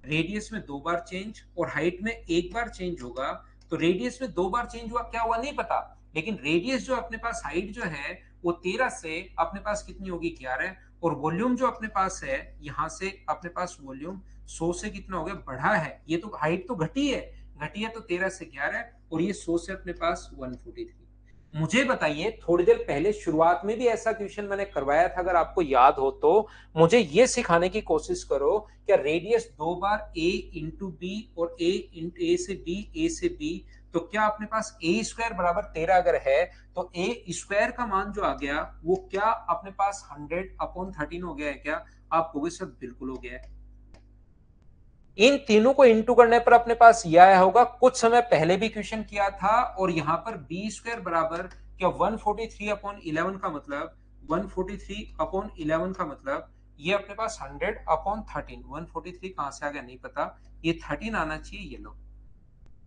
रेडियस में 2 बार चेंज और हाइट में 1 बार चेंज होगा। तो रेडियस में 2 बार चेंज हुआ, क्या हुआ नहीं पता, लेकिन रेडियस जो अपने पास, हाइट जो है वो 13 से अपने पास कितनी होगी, 11। और वॉल्यूम जो अपने पास है, यहां से अपने पास वॉल्यूम 100 से कितना हो गया, बढ़ा है। ये तो हाइट तो घटी है, घटी है तो 13 से 11, और ये 100 से अपने पास 143। मुझे बताइए, थोड़ी देर पहले शुरुआत में भी ऐसा क्वेश्चन मैंने करवाया था, अगर आपको याद हो तो मुझे ये सिखाने की कोशिश करो, क्या रेडियस दो बार a इंटू बी और a से b, a से b, तो क्या अपने पास ए स्क्वायर बराबर 13 अगर है तो ए स्क्वायर का मान जो आ गया वो क्या अपने पास 100/13 हो गया है क्या? आप कहोगे सर बिल्कुल हो गया है। इन तीनों को इंटू करने पर अपने पास यह आया होगा, कुछ समय पहले भी क्वेश्चन किया था, और यहां पर बी स्क्वायर बराबर क्या 143/11 का मतलब 143/11 का मतलब ये अपने पास 100/13, 143 कहां से आ गया नहीं पता, ये 13 आना चाहिए, ये लो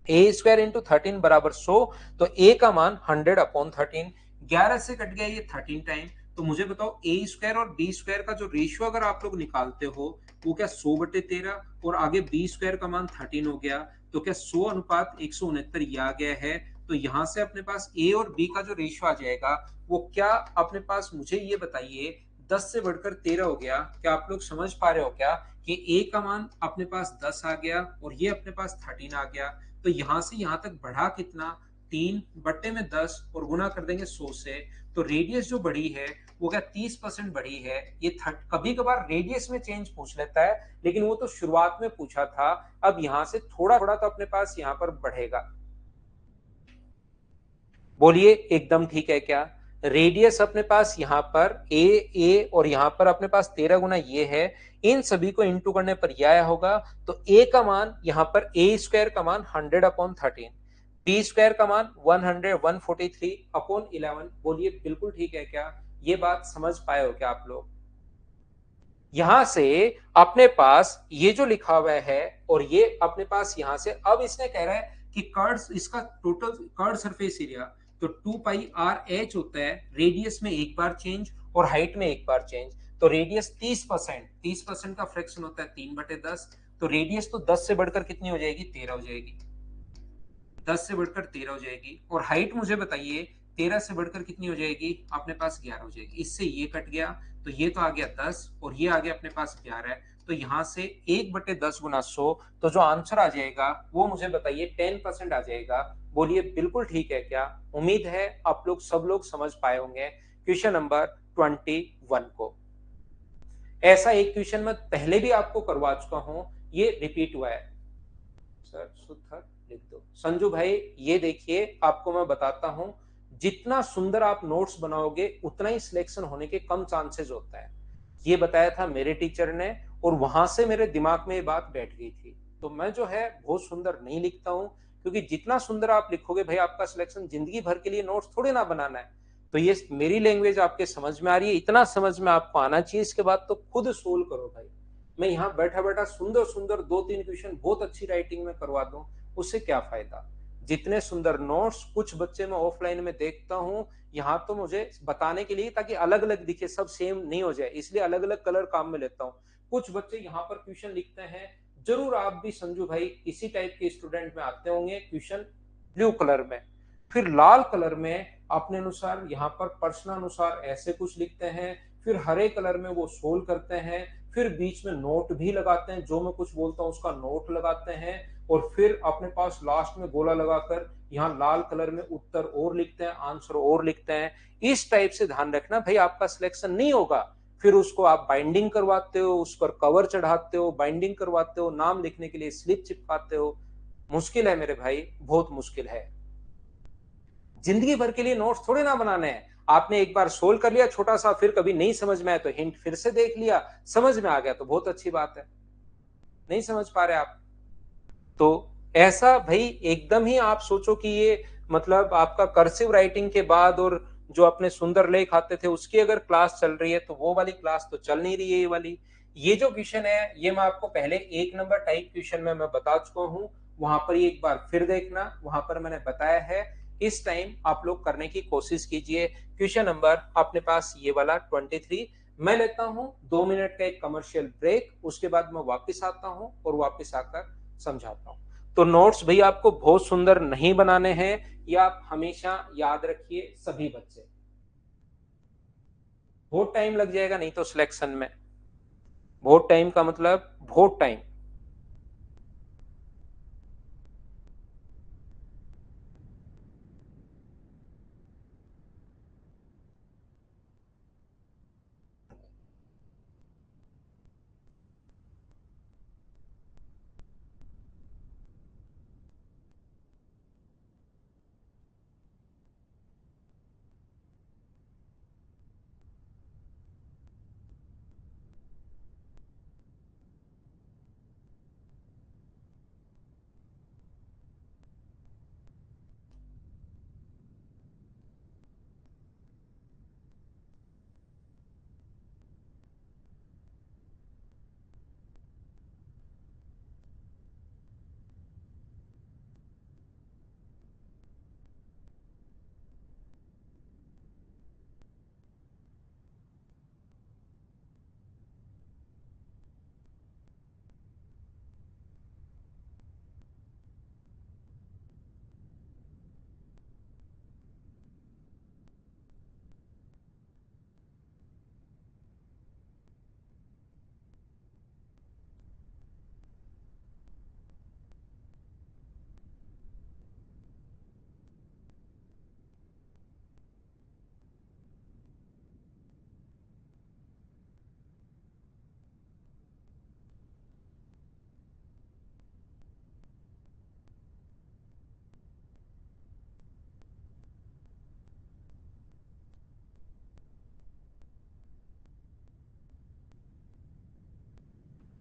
ए स्क्वायर इंटू 13 बराबर 100, तो ए का मान 100/13, 11 से कट गया ये 13 टाइम। तो मुझे बताओ ए स्क्वायर और बी स्क्वायर का जो रेशियो अगर आप लोग निकालते हो वो क्या 100/13, और आगे बी स्क्वायर का मान 13 हो गया, तो क्या 100:169 ये आ गया है। तो यहां से अपने पास ए और बी का जो रेशियो आ जाएगा वो क्या अपने पास, मुझे ये बताइए, 10 से बढ़कर 13 हो गया। क्या आप लोग समझ पा रहे हो क्या कि ए का मान अपने पास 10 आ गया और ये अपने पास 13 आ गया, तो यहां से यहां तक बढ़ा कितना, 3/10 और गुना कर देंगे 100 से, तो रेडियस जो बढ़ी है वो क्या 30% बढ़ी है। ये कभी कभार रेडियस में चेंज पूछ लेता है, लेकिन वो तो शुरुआत में पूछा था, अब यहां से थोड़ा थोड़ा तो अपने पास यहां पर बढ़ेगा। बोलिए एकदम ठीक है क्या? रेडियस अपने पास यहाँ पर ए और यहाँ पर अपने पास 13 गुना ये है, इन सभी को इंटू करने पर यह आया होगा। तो ए का मान यहाँ पर ए स्क्वायर का मान 100/13, बी स्क्वायर का मान 143/11। बोलिए बिल्कुल ठीक है क्या? ये बात समझ पाए हो क्या आप लोग? यहां से अपने पास ये जो लिखा हुआ है और ये अपने पास यहां से, अब इसने कह रहा है कि कर्ड, इसका टोटल कर्ड सरफेस एरिया तो 2πr(h) होता है, रेडियस में एक बार चेंज और हाइट में एक बार चेंज। तो रेडियस 30%, 30% का फ्रैक्शन होता है 3/10, तो रेडियस तो 10 से बढ़कर कितनी हो जाएगी, 13 हो जाएगी, 10 से बढ़कर 13 हो जाएगी। और हाइट मुझे बताइए 13 से बढ़कर कितनी हो जाएगी, अपने पास 11 हो जाएगी। इससे ये कट गया, तो ये तो आ गया 10 और ये आ गया अपने पास 11 है, तो यहां से 1/10 गुना 100, तो जो आंसर आ जाएगा वो मुझे बताइए 10% आ जाएगा। बोलिए बिल्कुल ठीक है क्या? उम्मीद है आप लोग सब लोग समझ पाए होंगे क्वेश्चन नंबर 21 को। ऐसा एक क्वेश्चन मैं पहले भी आपको करवा चुका हूं, ये रिपीट हुआ है। सर सुथर लिख दो संजू भाई। ये देखिए आपको मैं बताता हूं, जितना सुंदर आप नोट्स बनाओगे उतना ही सिलेक्शन होने के कम चांसेस होता है। ये बताया था मेरे टीचर ने, और वहां से मेरे दिमाग में ये बात बैठ गई थी। तो मैं जो है बहुत सुंदर नहीं लिखता हूं, क्योंकि जितना सुंदर आप लिखोगे भाई आपका सिलेक्शन जिंदगी भर के लिए नोट्स थोड़े ना बनाना है। तो ये मेरी लैंग्वेज आपके समझ में आ रही है, इतना समझ में आपको आना चाहिए, इसके बाद तो खुद सोल्व करो भाई। मैं यहाँ बैठा बैठा सुंदर सुंदर 2-3 क्वेश्चन बहुत अच्छी राइटिंग में करवा दूं, उससे क्या फायदा। जितने सुंदर नोट्स कुछ बच्चे मैं ऑफलाइन में देखता हूँ, यहाँ तो मुझे बताने के लिए ताकि अलग अलग दिखे, सब सेम नहीं हो जाए, इसलिए अलग अलग कलर काम में लेता हूँ। कुछ बच्चे यहाँ पर क्वेश्चन लिखते हैं, जरूर आप भी संजू भाई इसी टाइप के स्टूडेंट में आते होंगे, क्वेश्चन ब्लू कलर में, फिर लाल कलर में अपने अनुसार यहाँ पर प्रश्न अनुसार ऐसे कुछ लिखते हैं, फिर हरे कलर में वो सोल्व करते हैं, फिर बीच में नोट भी लगाते हैं, जो मैं कुछ बोलता हूँ उसका नोट लगाते हैं, और फिर अपने पास लास्ट में गोला लगाकर यहाँ लाल कलर में उत्तर और लिखते हैं, आंसर और लिखते हैं। इस टाइप से ध्यान रखना भाई, आपका सिलेक्शन नहीं होगा। फिर उसको आप बाइंडिंग करवाते हो, उस पर कवर चढ़ाते हो, बाइंडिंग करवाते हो, नाम लिखने के लिए स्लिप चिपकाते हो। मुश्किल है मेरे भाई, बहुत मुश्किल है। जिंदगी भर के लिए नोट्स थोड़े ना बनाने हैं। आपने एक बार सोल्व कर लिया छोटा सा, फिर कभी नहीं समझ में आया तो हिंट फिर से देख लिया, समझ में आ गया तो बहुत अच्छी बात है। नहीं समझ पा रहे आप तो ऐसा भाई एकदम ही आप सोचो कि ये मतलब आपका कर्सिव राइटिंग के बाद और जो अपने सुंदर लेख आते थे उसकी अगर क्लास चल रही है, तो वो वाली क्लास तो चल नहीं रही है। ये वाली, ये जो क्वेश्चन है ये मैं आपको पहले 1 नंबर टाइप क्वेश्चन में मैं बता चुका हूँ, वहां पर ये एक बार फिर देखना, वहां पर मैंने बताया है। इस टाइम आप लोग करने की कोशिश कीजिए। क्वेश्चन नंबर अपने पास ये वाला 23। मैं लेता हूँ 2 मिनट का एक कमर्शियल ब्रेक, उसके बाद मैं वापस आता हूँ और वापस आकर समझाता हूँ। तो नोट्स भैया आपको बहुत सुंदर नहीं बनाने हैं, ये आप हमेशा याद रखिए सभी बच्चे। बहुत टाइम लग जाएगा नहीं तो सिलेक्शन में, बहुत टाइम का मतलब बहुत टाइम।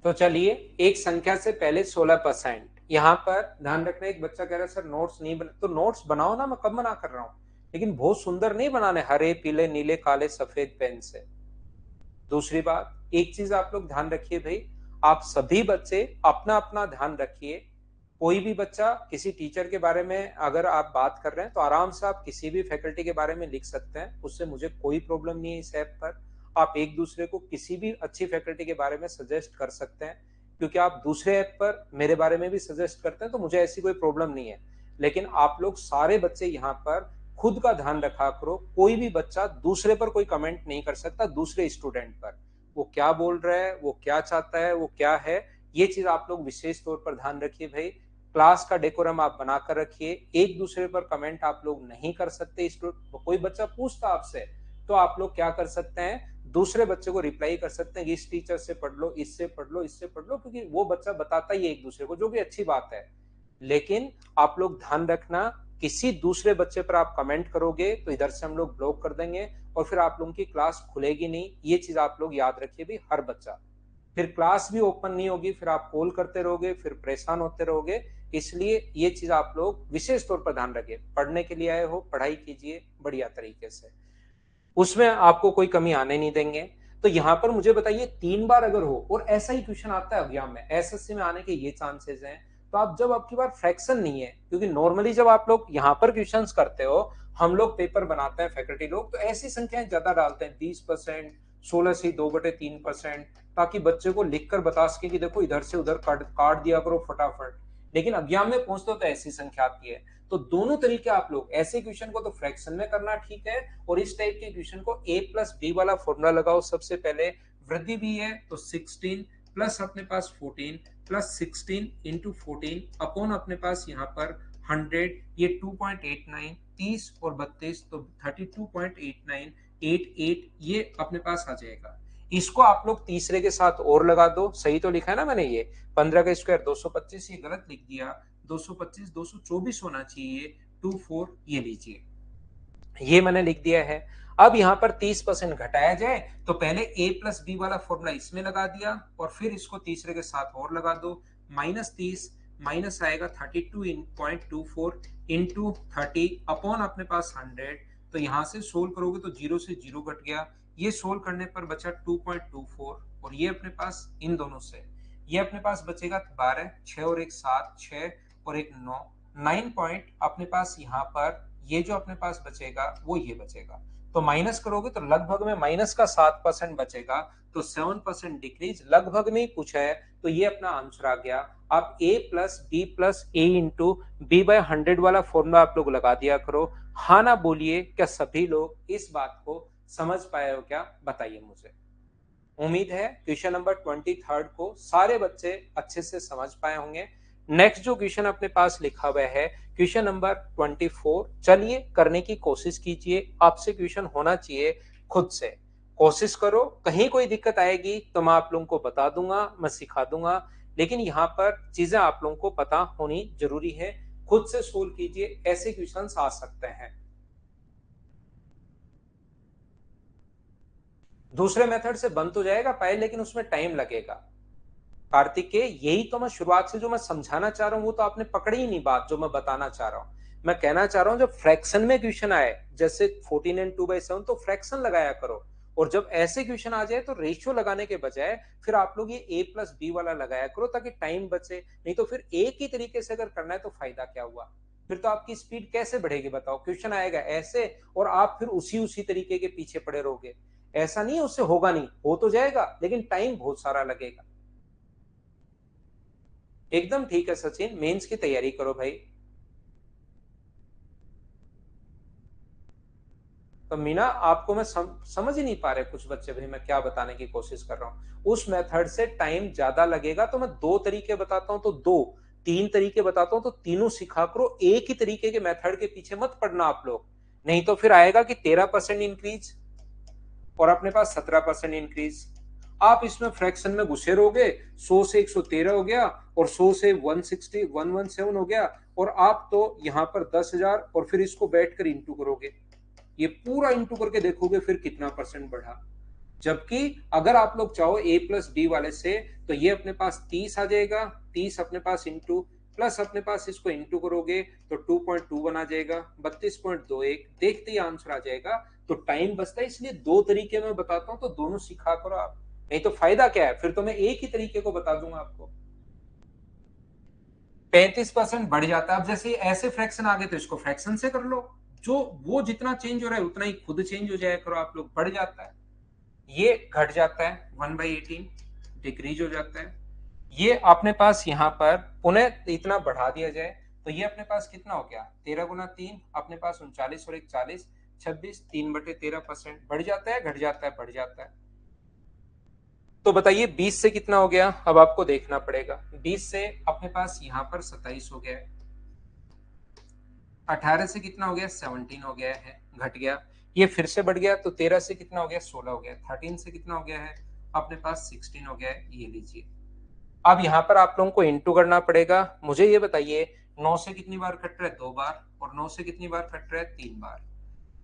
तो चलिए, एक संख्या से पहले 16%। यहाँ पर ध्यान रखना, एक बच्चा कह रहा है सर नोट्स नहीं बना, तो नोट्स बनाओ ना, मैं कब मना कर रहा हूँ, लेकिन बहुत सुंदर नहीं बनाने, हरे पीले नीले काले सफेद पेन से। दूसरी बात, एक चीज आप लोग ध्यान रखिए भाई, आप सभी बच्चे अपना अपना ध्यान रखिए। कोई भी बच्चा किसी टीचर के बारे में अगर आप बात कर रहे हैं तो आराम से आप किसी भी फैकल्टी के बारे में लिख सकते हैं, उससे मुझे कोई प्रॉब्लम नहीं है। इस ऐप पर आप एक दूसरे को किसी भी अच्छी फैकल्टी के बारे में सजेस्ट कर सकते हैं, क्योंकि आप दूसरे ऐप पर मेरे बारे में भी सजेस्ट करते हैं, तो मुझे ऐसी कोई प्रॉब्लम नहीं है। लेकिन आप लोग सारे बच्चे यहाँ पर खुद का ध्यान रखा करो, कोई भी बच्चा दूसरे पर कोई कमेंट नहीं कर सकता, दूसरे स्टूडेंट पर वो क्या बोल रहा है, वो क्या चाहता है, वो क्या है, ये चीज आप लोग विशेष तौर पर ध्यान रखिए भाई। क्लास का डेकोरम आप बनाकर रखिए, एक दूसरे पर कमेंट आप लोग नहीं कर सकते। कोई बच्चा पूछता आपसे तो आप लोग क्या कर सकते हैं, दूसरे बच्चे को रिप्लाई कर सकते हैं, इस टीचर से पढ़ लो, इससे पढ़ लो, इससे पढ़ लो, क्योंकि वो बच्चा बताता ही है एक दूसरे को, जो कि अच्छी बात है। लेकिन आप लोग ध्यान रखना, किसी दूसरे बच्चे पर आप कमेंट करोगे तो इधर से हम लोग ब्लॉक कर देंगे और फिर आप लोगों की क्लास खुलेगी नहीं। ये चीज आप लोग याद रखिए भी, हर बच्चा, फिर क्लास भी ओपन नहीं होगी, फिर आप कॉल करते रहोगे, फिर परेशान होते रहोगे। इसलिए ये चीज आप लोग विशेष तौर पर ध्यान रखिए, पढ़ने के लिए आए हो, पढ़ाई कीजिए बढ़िया तरीके से, उसमें आपको कोई कमी आने नहीं देंगे। तो यहाँ पर मुझे बताइए, 3 बार अगर हो और ऐसा ही क्वेश्चन आता है एग्जाम में, एसएससी में आने के ये चांसेस हैं, तो आप जब आपकी बार फ्रैक्शन नहीं है, क्योंकि नॉर्मली जब आप लोग यहाँ पर क्वेश्चंस करते हो, हम लोग पेपर बनाते हैं फैकल्टी लोग, तो ऐसी संख्याएं ज्यादा डालते हैं, 20%, 16 से 2/3%, ताकि बच्चे को लिखकर बता सके कि देखो इधर से उधर काट दिया करो फटाफट। लेकिन एग्जाम में पहुंचते हो तो ऐसी संख्या आती है। तो दोनों तरीके आप लोग, ऐसे क्वेश्चन को तो फ्रैक्शन में करना ठीक है, और इस टाइप के क्वेश्चन को a+b वाला फॉर्मूला लगाओ। सबसे पहले वृद्धि भी है तो 16 प्लस अपने पास 14 प्लस 16 इंटू 14 अपॉन अपने पास यहाँ पर 100, ये 2.89, 30 और 32 तो 32.8988 ये अपने पास आ जाएगा। इसको आप लोग तीसरे के साथ और लगा दो, सही तो लिखा है ना मैंने, ये 15 का स्क्वायर 225, ये गलत लिख दिया, 225 224 होना चाहिए, 24 ये लीजिए, ये मैंने लिख दिया है। अब यहाँ पर 30% घटाया जाए तो पहले a+b वाला फॉर्मूला इसमें लगा दिया और फिर इसको तीसरे के साथ और लगा दो, -30 माइनस आएगा 32.24 इंटू 30 अपॉन अपने पास 100। तो यहाँ से सोल्व करोगे तो 0 से 0 कट गया, ये सोल्व करने पर बचा 2.24, और ये अपने पास इन दोनों से ये अपने पास बचेगा 12, 6 और 1 7, 6 और 1 9, 9 पॉइंट अपने पास यहाँ पर, ये जो अपने पास बचेगा वो ये बचेगा। तो माइनस करोगे तो लगभग में माइनस का 7% बचेगा, तो 7% डिक्रीज लगभग में ही पूछा है, तो ये अपना आंसर आ गया। आप a+b+a*b/100 वाला फॉर्मूला आप लोग लगा दिया करो। हाँ ना बोलिए, क्या सभी लोग इस बात को समझ पाए हो क्या, बताइए मुझे। उम्मीद है क्वेश्चन नंबर 23 को सारे बच्चे अच्छे से समझ पाए होंगे। नेक्स्ट जो क्वेश्चन अपने पास लिखा हुआ है क्वेश्चन नंबर 24, चलिए करने की कोशिश कीजिए, आपसे क्वेश्चन होना चाहिए, खुद से कोशिश करो, कहीं कोई दिक्कत आएगी तो मैं आप लोगों को बता दूंगा, मैं सिखा दूंगा, लेकिन यहाँ पर चीजें आप लोगों को पता होनी जरूरी है। खुद से सोल्व कीजिए, ऐसे क्वेश्चन आ सकते हैं। दूसरे मेथड से बन तो जाएगा पाए, लेकिन उसमें टाइम लगेगा। कार्तिक के यही तो मैं शुरुआत से जो मैं समझाना चाह रहा हूं वो तो आपने पकड़ी ही नहीं बात, जो मैं बताना चाह रहा हूं। मैं कहना चाह रहा हूं जब फ्रैक्शन में क्वेश्चन आए, जैसे 14 and 2/7, तो फ्रैक्शन लगाया करो, और जब ऐसे क्वेश्चन आ जाए तो रेशियो लगाने के बजाय फिर आप लोग ये a+b वाला लगाया करो, ताकि टाइम बचे। नहीं तो फिर एक ही तरीके से अगर करना है तो फायदा क्या हुआ, फिर तो आपकी स्पीड कैसे बढ़ेगी बताओ। क्वेश्चन आएगा ऐसे और आप फिर उसी उसी तरीके के पीछे पड़े रहोगे, ऐसा नहीं है उससे होगा नहीं, हो तो जाएगा लेकिन टाइम बहुत सारा लगेगा। एकदम ठीक है सचिन, मेंस की तैयारी करो भाई। तो मीना, आपको मैं समझ ही नहीं पा रहे कुछ बच्चे भाई, मैं क्या बताने की कोशिश कर रहा हूं। उस मेथड से टाइम ज्यादा लगेगा, तो मैं 2 तरीके बताता हूं तो 2, 3 तरीके बताता हूं तो तीनों सिखा करो, एक ही तरीके के मेथड के पीछे मत पड़ना आप लोग। नहीं तो फिर आएगा कि 13% इंक्रीज और अपने पास 17% इंक्रीज। आप इसमें फ्रैक्शन में घुसे रहोगे, 100 से 113 हो गया और 100 से 117 हो गया, और आप तो यहाँ पर 10,000 और फिर इसको बैठकर इंटू करोगे, ये पूरा इंटू करके देखोगे फिर कितना परसेंट बढ़ा। जबकि अगर आप लोग चाहो a प्लस बी वाले से, तो ये अपने पास 30 आ जाएगा, 30 अपने पास इंटू प्लस अपने पास इसको इंटू करोगे तो 2.21 आ जाएगा, 32.21, देखते ही आंसर आ जाएगा। तो टाइम बचता है, इसलिए दो तरीके में बताता हूं, तो दोनों सीखा करो आप, नहीं तो फायदा क्या है, फिर तो मैं एक ही तरीके को बता दूंगा आपको। 35% बढ़ जाता है। अब जैसे ऐसे फ्रैक्शन आ गए तो इसको फ्रैक्शन से कर लो, जो वो जितना चेंज हो रहा है उतना ही खुद चेंज हो जाया करो आप लोग, बढ़ जाता है, ये घट जाता है 1/18, डिक्रीज हो जाता है। ये अपने पास यहाँ पर पुनः इतना बढ़ा दिया जाए तो ये अपने पास कितना हो गया, 13 गुना 3 अपने पास 39 और 41, 26, 3/13% बढ़ जाता है, घट जाता है, बढ़ जाता है। तो बताइए 20 से कितना हो गया, अब आपको देखना पड़ेगा। 20 से अपने पास यहाँ पर 27 हो गया है, 18 से कितना हो गया, 17 हो गया है, घट गया। ये फिर से बढ़ गया तो 13 से कितना हो गया, 16 हो गया। 13 से कितना हो गया है, अपने पास 16 हो गया है, ये लीजिए। अब यहाँ पर आप लोगों को इंटू करना पड़ेगा। मुझे ये बताइए 9 से कितनी बार कट रहा है, 2 बार, और 9 से कितनी बार कट रहा है, 3 बार।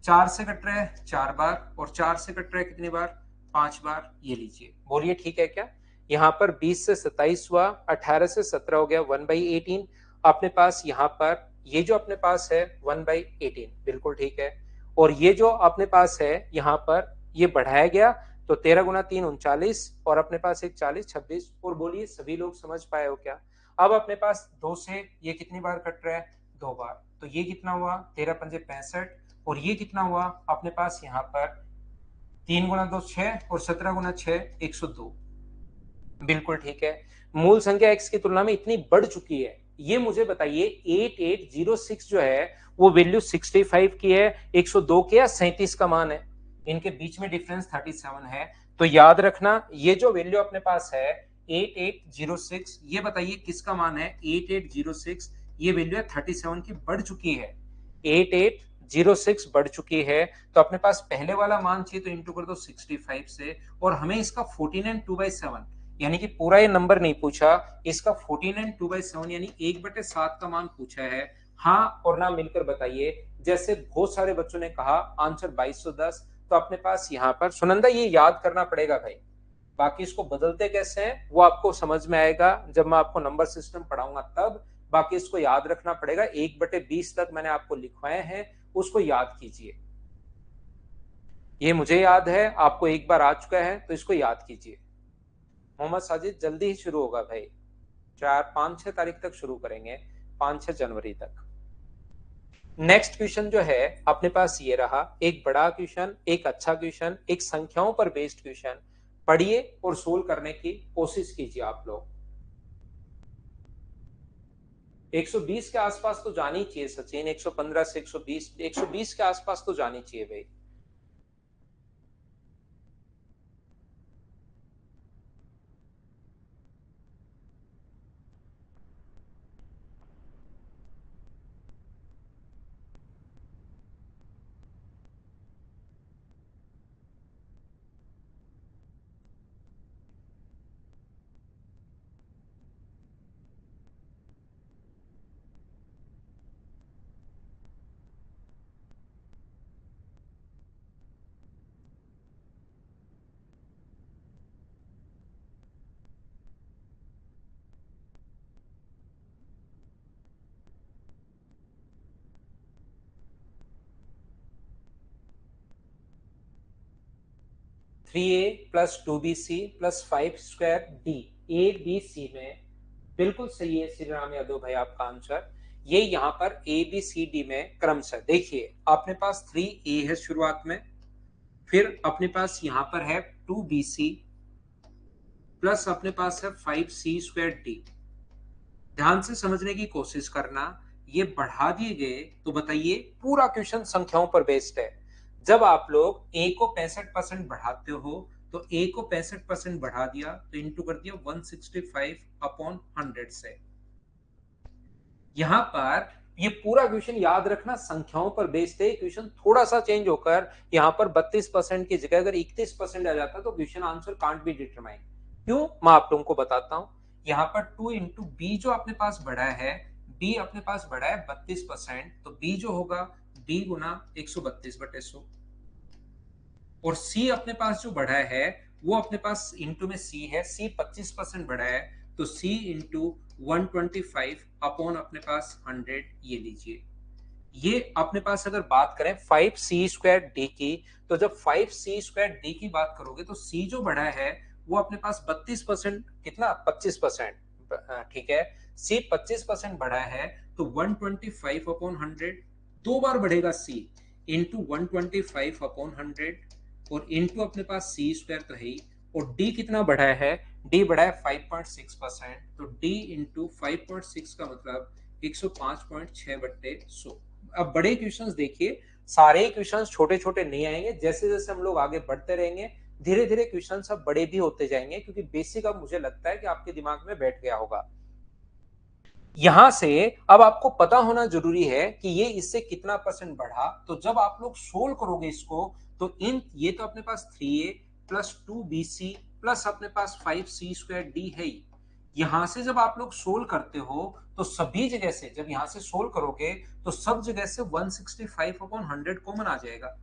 4 से कट रहा है 4 बार, और 4 से कट रहा है कितनी बार, 5 बार। ये लीजिए, बोलिए ठीक है क्या। यहाँ पर 20 से 27 हुआ, 18 से 17 हो गया, 1/18 अपने पास। यहाँ पर ये जो अपने पास है 1/18, बिल्कुल ठीक है। और ये जो अपने पास है यहाँ पर ये बढ़ाया गया, तो 13 गुना 3 39, और अपने पास एक 40, 26। और बोलिए सभी लोग समझ पाए हो क्या। अब अपने पास 2 से ये कितनी बार कट रहा है, 2 बार, तो ये कितना हुआ, 13×5 = 65, और ये कितना हुआ अपने पास यहाँ पर 3 गुना 2 6, और 17 गुना 6 102, बिल्कुल ठीक है। मूल संख्या x की तुलना में इतनी बढ़ चुकी है, ये मुझे बताइए 8806 जो है वो वैल्यू 65 की है, 102 के या 37 का मान है, इनके बीच में डिफरेंस 37 है। तो याद रखना ये जो वैल्यू अपने पास है 8806, ये बताइए किसका मान है, 8806, ये वैल्यू है 37 की, बढ़ चुकी है, 8806 बढ़ चुकी है। तो अपने पास पहले वाला मान चाहिए तो इंटू कर दो 65 से, और हमें इसका 14 एंड 2/7 यानी कि पूरा ये नंबर नहीं पूछा, इसका 14 एंड 2/7 यानी 1/7 का मान पूछा है। हाँ और ना मिलकर बताइए, जैसे बहुत सारे बच्चों ने कहा आंसर 2210, तो अपने पास यहाँ पर सुनंदा ये याद करना पड़ेगा भाई, बाकी इसको बदलते कैसे हैं वो आपको समझ में आएगा जब मैं आपको नंबर सिस्टम पढ़ाऊंगा तब। बाकी इसको याद रखना पड़ेगा, 1/20 तक मैंने आपको लिखवाए हैं, उसको याद कीजिए। ये मुझे याद है, आपको एक बार आ चुका है, तो इसको याद कीजिए। मोहम्मद साजिद जल्दी ही शुरू होगा भाई, 4 5 6 तारीख तक शुरू करेंगे, 5 6 जनवरी तक। नेक्स्ट क्वेश्चन जो है अपने पास ये रहा, एक बड़ा क्वेश्चन, एक अच्छा क्वेश्चन, एक संख्याओं पर बेस्ड क्वेश्चन। पढ़िए और सोल्व करने की कोशिश कीजिए आप लोग। 120 के आसपास तो जानी चाहिए सचिन, 115 से 120, 120 के आसपास तो जानी चाहिए भाई। Three a plus 2BC plus 5² D, ABC में बिल्कुल सही है श्री राम यादव भाई आपका आंसर। ये यहाँ पर ABCD में क्रमशः देखिए, अपने पास 3A है शुरुआत में, फिर अपने पास यहाँ पर है 2BC प्लस अपने पास है 5C²D। ध्यान से समझने की कोशिश करना, ये बढ़ा दिए गए तो बताइए, पूरा क्वेश्चन संख्याओं पर बेस्ड है। जब आप लोग a को 65% बढ़ाते हो तो a को 65% बढ़ा दिया तो इंटू कर दिया 165/100 से। यहाँ पर ये पूरा क्वेश्चन याद रखना संख्याओं पर बेस्ड है, क्वेश्चन थोड़ा सा चेंज होकर यहाँ पर 32% की जगह अगर 31% आ जाता तो question answer can't be determine. क्यों, मैं आप लोगों को बताता हूँ। यहाँ पर 2 इंटू बी जो अपने पास बढ़ा है, बी अपने पास बढ़ा है 32%, तो बी जो होगा b गुना 132/100। और सी अपने पास जो बढ़ा है वो अपने पास इंटू में सी है, सी 25% बढ़ा है, तो सी इंटू 125 अपॉन अपने पास 100, ये लीजिए। ये अपने पास अगर बात करें 5c² d की, तो जब 5c² d की बात करोगे तो c जो बढ़ा है वो अपने पास 32%, कितना 25%, ठीक है, c 25% बढ़ा है, तो 125 अपॉन 100, दो बार बढ़ेगा c, इंटू 125 अपॉन 100 और इंटू अपने पास c² तो है ही, और d कितना बढ़ा है, d बढ़ा है 5.6%, तो d इंटू 5.6 का मतलब 105.6/100। अब बड़े क्वेश्चंस देखिए, सारे क्वेश्चंस छोटे छोटे नहीं आएंगे, जैसे जैसे हम लोग आगे बढ़ते रहेंगे धीरे धीरे क्वेश्चन सब बड़े भी होते जाएंगे, क्योंकि बेसिक अब मुझे लगता है कि आपके दिमाग में बैठ गया होगा। यहां से अब आपको पता होना जरूरी है कि ये इससे कितना परसेंट बढ़ा, तो जब आप लोग सोल्व करोगे इसको, तो इन ये तो अपने पास 3a प्लस 2bc प्लस अपने पास 5c² d है ही। यहां से जब आप लोग सोल्व करते हो तो सभी जगह से, जब यहां से सोल्व करोगे तो सब जगह से 165 अपॉन 100 कॉमन आ जाएगा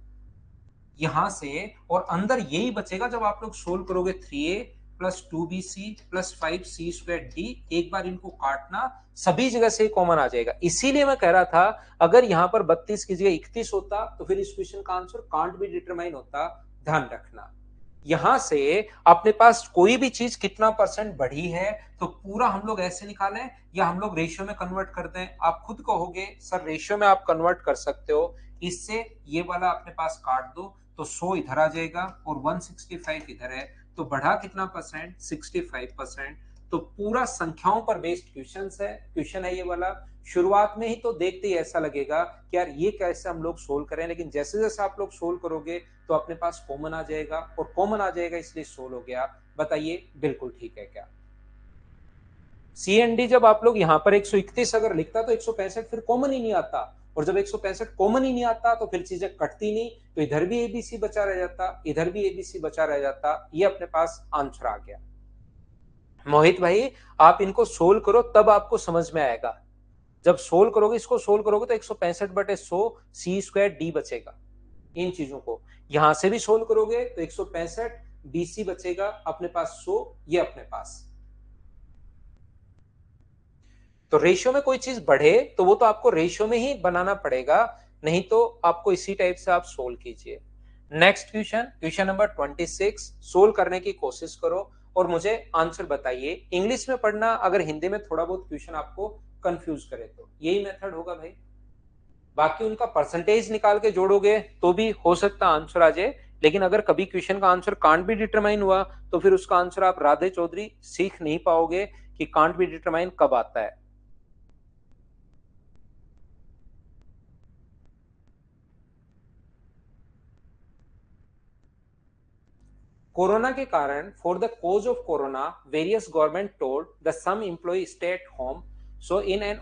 यहां से, और अंदर यही बचेगा जब आप लोग सोल्व करोगे 3a plus 2bc plus 5c² d, एक बार इनको काटना, सभी जगह से कॉमन आ जाएगा। इसीलिए मैं कह रहा था अगर यहां पर 32 की जगह 31 होता तो फिर इस क्वेश्चन का आंसर कांट भी डिटरमाइन होता, ध्यान रखना। यहां से अपने पास कोई भी चीज कितना परसेंट बढ़ी है तो पूरा हम लोग ऐसे निकालें या हम लोग रेशियो में कन्वर्ट कर दें, आप खुद कहोगे सर रेशियो में आप कन्वर्ट कर सकते हो, इससे ये वाला अपने पास काट दो तो 100 इधर आ जाएगा और 165 इधर है, तो बढ़ा कितना परसेंट, 65%। तो पूरा संख्याओं पर बेस्ड क्वेश्चन है ये वाला। शुरुआत में ही तो देखते ही ऐसा लगेगा कि यार ये कैसे हम लोग सोल्व करें, लेकिन जैसे जैसे आप लोग सोल्व करोगे तो अपने पास कॉमन आ जाएगा, और कॉमन आ जाएगा इसलिए सोल्व हो गया। बताइए बिल्कुल ठीक है क्या? सी एंड डी जब आप लोग यहाँ पर 131 अगर लिखता तो 165 फिर कॉमन ही नहीं आता, और जब 165 कॉमन ही नहीं आता तो फिर चीजें कटती नहीं, तो इधर भी एबीसी बचा रह जाता, इधर भी एबीसी बचा रह जाता, ये अपने पास आंसर आ गया। मोहित भाई आप इनको सोल्व करो तब आपको समझ में आएगा, जब सोल्व करोगे, इसको सोल्व करोगे तो 165/100 c² d बचेगा। इन चीजों को यहां से भी सोल्व करोगे तो 165 bc बचेगा अपने पास 100, ये अपने पास। तो रेशियो में कोई चीज बढ़े तो वो तो आपको रेशियो में ही बनाना पड़ेगा, नहीं तो आपको इसी टाइप से आप सोल्व कीजिए। Next question, question number 26, solve करने की कोशिश करो और मुझे आंसर बताइए। इंग्लिश में पढ़ना, अगर हिंदी में थोड़ा बहुत क्वेश्चन आपको कंफ्यूज करे तो यही मेथड होगा भाई, बाकी उनका परसेंटेज निकाल के जोड़ोगे तो भी हो सकता आंसर आ जाए, लेकिन अगर कभी क्वेश्चन का आंसर कांट भी डिटरमाइन हुआ तो फिर उसका आंसर आप राधे चौधरी सीख नहीं पाओगे कि कांट भी डिटरमाइन कब आता है। कोरोना के कारण, for the cause of corona various government told the some employ stay at home, so in an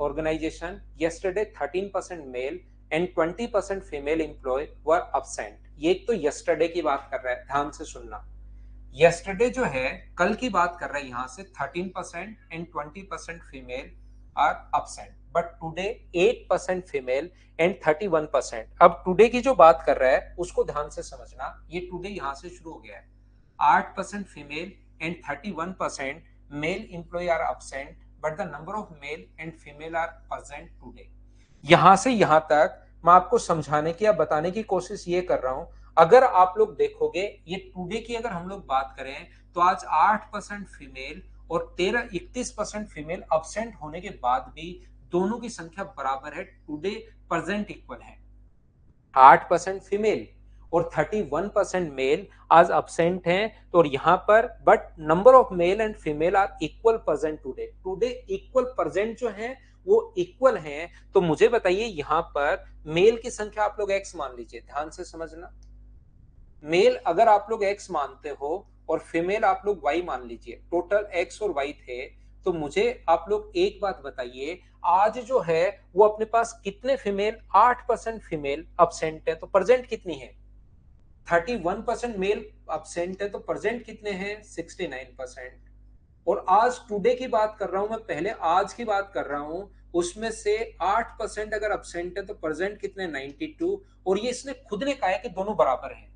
organization yesterday 13% male and 20% female employ were absent। ये तो यस्टरडे की बात कर रहा है, ध्यान से सुनना। यस्टरडे जो है कल की बात कर रहा है, यहां से 13% and 20% female are absent, but today 8% female and 31%। अब टुडे की जो बात कर रहा है उसको ध्यान से समझना, ये टुडे यहां से शुरू हो गया है, 8% female and 31% male employ are absent, but the number of male and female are present today. यहां से यहां तक मैं आपको समझाने की या बताने की कोशिश ये कर रहा हूं। अगर आप लोग देखोगे ये टुडे की अगर हम लोग बात करें तो आज 8% फीमेल और 31% फीमेल अब्सेंट होने के बाद भी दोनों की संख्या बराबर है, टुडे प्रेजेंट इक्वल है। 8% फीमेल और 31% मेल आज अब्सेंट हैं, तो और यहां पर but number of male and female are equal present today, today equal present जो है वो इक्वल हैं। तो मुझे बताइए यहां पर मेल की संख्या आप लोग एक्स मान लीजिए, ध्यान से समझना। मेल अगर आप लोग एक्स मानते हो और फीमेल आप लोग वाई मान लीजिए, टोटल एक्स और वाई थे, तो मुझे आप लोग एक बात बताइए, आज जो है वो अपने पास कितने फीमेल, 8% फीमेल अब्सेंट है, तो प्रेजेंट कितनी है, 31% मेल अब्सेंट है, तो प्रेजेंट कितने हैं, 69%। और आज टुडे की बात कर रहा हूं मैं, पहले आज की बात कर रहा हूं, उसमें से 8% अगर अब्सेंट है तो प्रेजेंट कितने, 92। और ये इसने खुद ने कहा है कि दोनों बराबर हैं,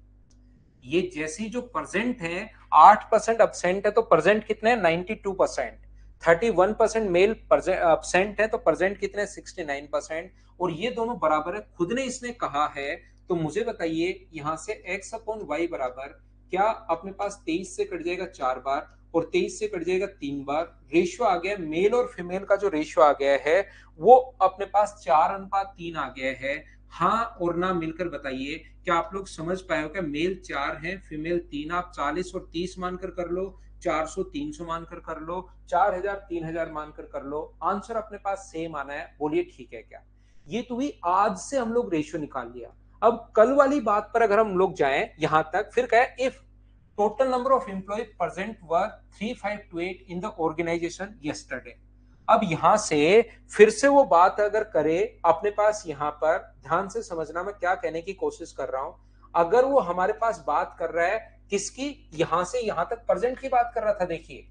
ये जैसी जो परसेंट है 8% अब्सेंट है तो परसेंट कितने हैं 92%, 31% मेल अब्सेंट है तो परसेंट कितने 69%, और ये दोनों बराबर है, खुद ने इसने कहा है। तो मुझे बताइए यहां से x अपॉन वाई बराबर क्या अपने पास 23 से कट जाएगा 4 बार और 23 से कट जाएगा 3 बार, रेशियो आ गया मेल और फीमेल का जो रेशियो आ गया है वो अपने पास 4:3 आ गया है। हाँ और ना मिलकर बताइए क्या आप लोग समझ पाए हो, क्या मेल 4 है फीमेल 3, आप 40 और 30 मानकर कर लो, 400 300 मानकर कर लो, 4000 3000 मानकर कर लो, आंसर अपने पास सेम आना है। बोलिए ठीक है क्या? ये तो भी आज से हम लोग रेशियो निकाल लिया। अब कल वाली बात पर अगर हम लोग जाएं यहां तक, फिर क्या है, if total number of employ present were 3528 in the organisation yesterday. अब यहां से फिर से वो बात अगर करे अपने पास, यहां पर ध्यान से समझना मैं क्या कहने की कोशिश कर रहा हूं। अगर वो हमारे पास बात कर रहा है किसकी, यहां से यहां तक प्रेजेंट की बात कर रहा था, देखिए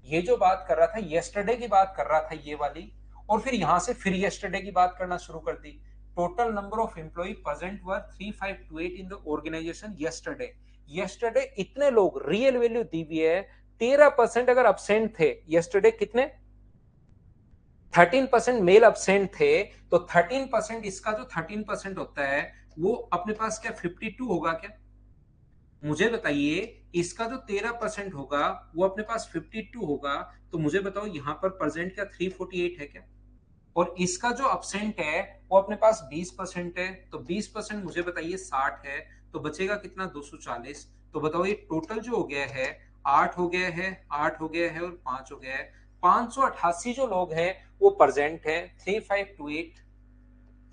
ये जो बात कर रहा था यस्टरडे की बात कर रहा था ये वाली, और फिर यहां से फिर यस्टरडे की बात करना शुरू कर दी। Total number of employ present were 3528 in the organisation yesterday. Yesterday इतने लोग, रियल वैल्यू दी हुई है 13% अगर अब्सेंट थे यस्टरडे, कितने 13% मेल अब्सेंट थे, तो 13% इसका जो 13% होता है वो अपने पास क्या 52 होगा क्या? मुझे बताइए इसका जो 13% होगा वो अपने पास 52 होगा, तो मुझे बताओ यहां पर प्रेजेंट क्या 348 है क्या? और इसका जो अब्सेंट है वो अपने पास 20% है, तो 20% मुझे बताइए 60 है, तो बचेगा कितना 240। तो बताओ ये टोटल जो हो गया है 8 हो गया है, 8 हो गया है और 5 हो गया है, 588 जो लोग हैं वो प्रेजेंट है। 3528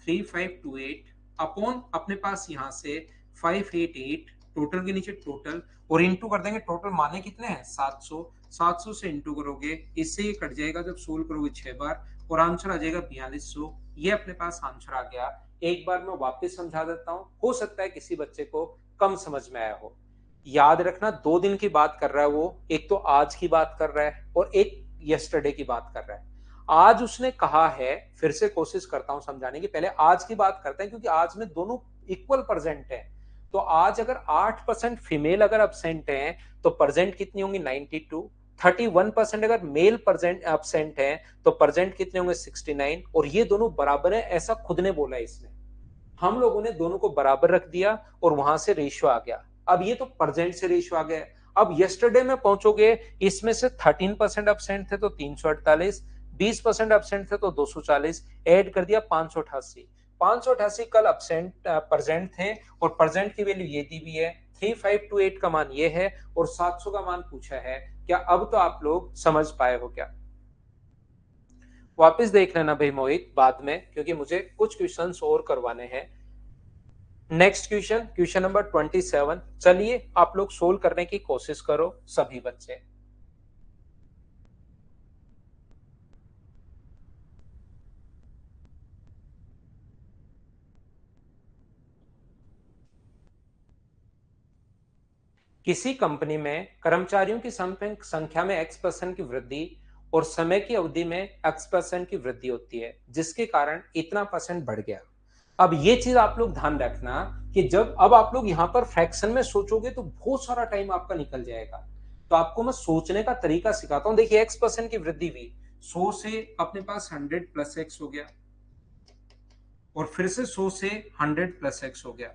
3528 अपॉन अपने पास यहां से 588, टोटल के नीचे टोटल और इंटू कर देंगे, टोटल माने कितने हैं 700, 700 से इंटू करोगे इससे ये कट जाएगा जब सोल्व करोगे 6 बार और आंसर आ जाएगा 4200। ये अपने पास आंसर आ गया। एक बार मैं वापस समझा देता हूं, हो सकता है किसी बच्चे को कम समझ में आया हो। याद रखना 2 दिन की बात कर रहा है वो, एक तो आज की बात कर रहा है और एक यस्टरडे की बात कर रहा है। आज उसने कहा है, फिर से कोशिश करता हूं समझाने की, पहले आज की बात करते हैं क्योंकि आज में दोनों इक्वल प्रेजेंट है। तो आज अगर 8% फीमेल अगर अब्सेंट है तो प्रेजेंट कितनी होंगी 92, 31% अगर मेल प्रेजेंट अब्सेंट है तो प्रेजेंट कितने होंगे 69, और ये दोनों बराबर है ऐसा खुद ने बोला इसने। हम लोगों ने दोनों को बराबर रख दिया और वहां से रेशियो आ गया। अब ये तो प्रेजेंट से रेशियो आ गया। अब यस्टरडे में पहुंचोगे, इसमें से 13% अब्सेंट थे तो 348, 20% अब्सेंट थे तो 240, ऐड कर दिया 588। 588 कल अब्सेंट प्रेजेंट थे और प्रेजेंट की वैल्यू ये दी हुई है, 3528 का मान ये है और 700 का मान पूछा है। क्या अब तो आप लोग समझ पाए हो क्या? वापस देख लेना भाई मोहित बाद में, क्योंकि मुझे कुछ क्वेश्चंस और करवाने हैं। Next question, question number 27। चलिए आप लोग सोल्व करने की कोशिश करो सभी बच्चे। किसी कंपनी में कर्मचारियों की संख्या में x% की वृद्धि और समय की अवधि में x% की वृद्धि होती है जिसके कारण इतना परसेंट बढ़ गया। अब ये चीज आप लोग ध्यान रखना कि जब अब आप लोग यहां पर फ्रैक्शन में सोचोगे तो बहुत सारा टाइम आपका निकल जाएगा। तो आपको मैं सोचने का तरीका सिखाता हूं। देखिए x% की वृद्धि हुई, 100 से अपने पास 100 प्लस x हो गया और फिर से 100 से 100 प्लस x हो गया।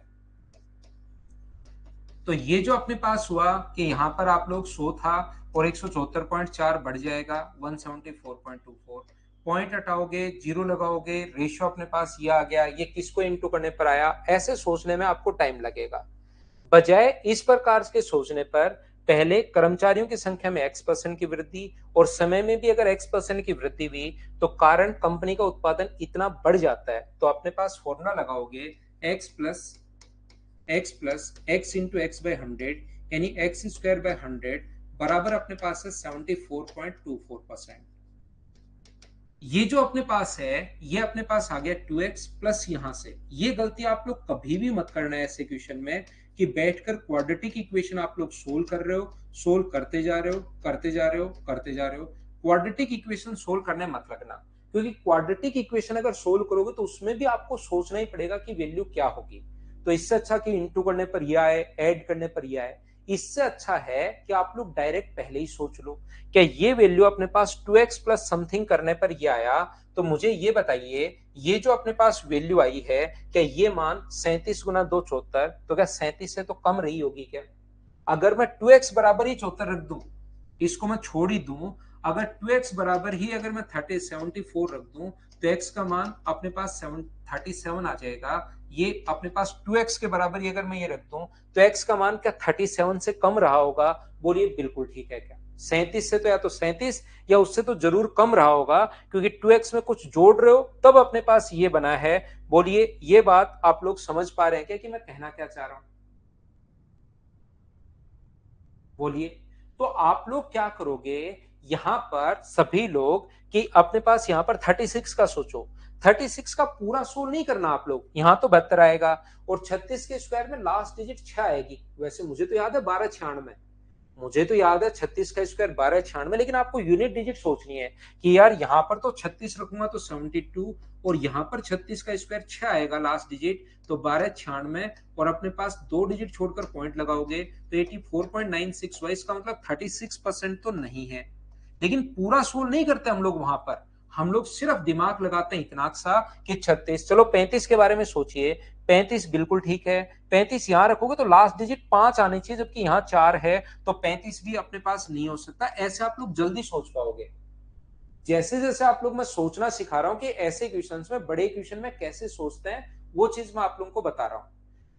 तो ये जो अपने पास हुआ कि यहां पर आप लोग 100 था और 174.4 बढ़ जाएगा 174.24, पॉइंट हटाओगे जीरो लगाओगे, रेशियो अपने पास ये आ गया, ये किसको इंटू करने पर आया, ऐसे सोचने में आपको टाइम लगेगा। बजाय इस प्रकार के सोचने पर पहले कर्मचारियों की संख्या में x% की वृद्धि और समय में भी अगर x% की वृद्धि हुई तो कारण कंपनी का उत्पादन इतना बढ़ जाता है, तो अपने पास फॉर्मूला लगाओगे x इंटू एक्स बाई 100 यानी एक्स स्क्वायर बाय 100 बराबर अपने पास है 74.24%। ये जो अपने पास है ये अपने पास आ गया 2x प्लस, यहां से ये गलती आप लोग कभी भी मत करना है ऐसे क्वेश्चन में कि बैठकर क्वाड्रेटिक इक्वेशन आप लोग सोल्व कर रहे हो, सोल्व करते जा रहे हो, करते जा रहे हो, करते जा रहे हो। क्वाड्रेटिक इक्वेशन सोल्व करने मत लगना, क्योंकि क्वाड्रेटिक इक्वेशन अगर सोल्व करोगे तो उसमें भी आपको सोचना ही पड़ेगा कि वैल्यू क्या होगी। तो इससे अच्छा कि इंटू करने पर ये आए, ऐड करने पर ये आए। इससे अच्छा है कि आप लोग डायरेक्ट पहले ही सोच लो, क्या ये वैल्यू अपने पास 2x प्लस समथिंग करने पर ये आया, तो मुझे ये बताइए ये जो अपने पास वैल्यू आई है, क्या ये मान 37 गुना 2 74, तो क्या 37 से तो कम रही होगी क्या? अगर मैं 2x बराबर ही 74 रख दूं, इसको मैं छोड़ ही दूं, अगर 2x बराबर ही अगर मैं 74 रख दूं, तो x का मान अपने पास 37 आ जाएगा। ये अपने पास 2x के बराबर ही अगर मैं ये रख दूं, तो x का मान क्या 37 से कम रहा होगा? बोलिए बिल्कुल ठीक है क्या? 37 से तो या तो 37 या उससे तो जरूर कम रहा होगा, क्योंकि 2x में कुछ जोड़ रहे हो तब अपने पास ये बना है। बोलिए ये बात आप लोग समझ पा रहे हैं क्या कि मैं कहना क्या चाह रहा हूं? बोलिए। तो आप लोग क्या करोगे, यहां पर सभी लोग कि अपने पास यहां पर 36 का सोचो। 36 का पूरा सोल्व नहीं करना आप लोग, यहां तो 72 आएगा और 36 के स्क्वायर में लास्ट डिजिट 6 आएगी। वैसे मुझे तो याद है 1296, मुझे तो याद है 36 का स्क्वायर 1296, लेकिन आपको यूनिट डिजिट सोचनी है कि यार यहां पर तो 36 रखूंगा तो 72, और यहां पर 36 का स्क्वायर 6 आएगा लास्ट डिजिट, तो 1296, और अपने पास दो डिजिट छोड़कर पॉइंट लगाओगे तो 84.96 हुआ। इसका मतलब 36% तो नहीं है। लेकिन पूरा सोल्व नहीं करते हम लोग वहां पर, हम लोग सिर्फ दिमाग लगाते हैं इतना सा कि 36। चलो 35 के बारे में सोचिए। 35 बिल्कुल ठीक है। 35 यहां रखोगे तो लास्ट डिजिट 5 आनी चाहिए, जबकि यहां 4 है, तो 35 भी अपने पास नहीं हो सकता। ऐसे आप लोग जल्दी सोच पाओगे। जैसे जैसे आप लोग मैं सोचना सिखा रहा हूं कि ऐसे क्वेश्चंस में, बड़े क्वेश्चन में कैसे सोचते हैं, वो चीज मैं आप लोगों को बता रहा हूं।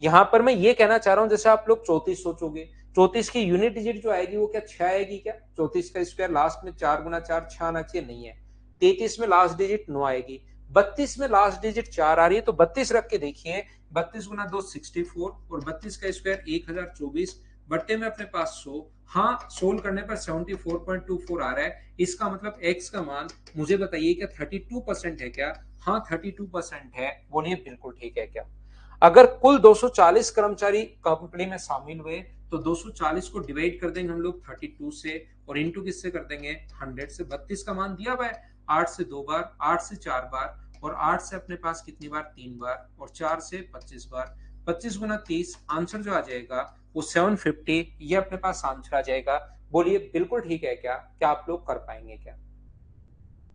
यहां पर मैं ये कहना चाह रहा हूं, जैसे आप लोग 34 सोचोगे, 34 की यूनिट डिजिट जो आएगी वो क्या 6 आएगी क्या? 34 का स्क्वायर लास्ट में 4 गुना 4 6 आना चाहिए, नहीं है। 33 में लास्ट डिजिट 9 आएगी। 32 में लास्ट डिजिट 4 आ रही है, तो 32 रख के देखिए। 32 गुना 2 64, और 32 का स्क्वायर 1024, बट्टे में अपने पास 100। हाँ, सोल्व करने पर 74.24 आ रहा है। इसका मतलब x का मान मुझे बताइए क्या 32% है क्या? हाँ 32% है। बोलिए बिल्कुल ठीक है क्या? अगर कुल 240 कर्मचारी कंपनी में शामिल हुए, तो 240 को डिवाइड कर देंगे हम लोग 32 से, और इंटू किससे कर देंगे 100 से। 32 का मान दिया हुआ है 8 से 2 बार, 8 से 4 बार, और 8 से अपने पास कितनी बार 3 बार, और 4 से 25 बार। 25 गुना 30, आंसर जो आ जाएगा वो 750, ये अपने पास आंसर आ जाएगा। बोलिए बिल्कुल ठीक है क्या? क्या आप लोग कर पाएंगे क्या?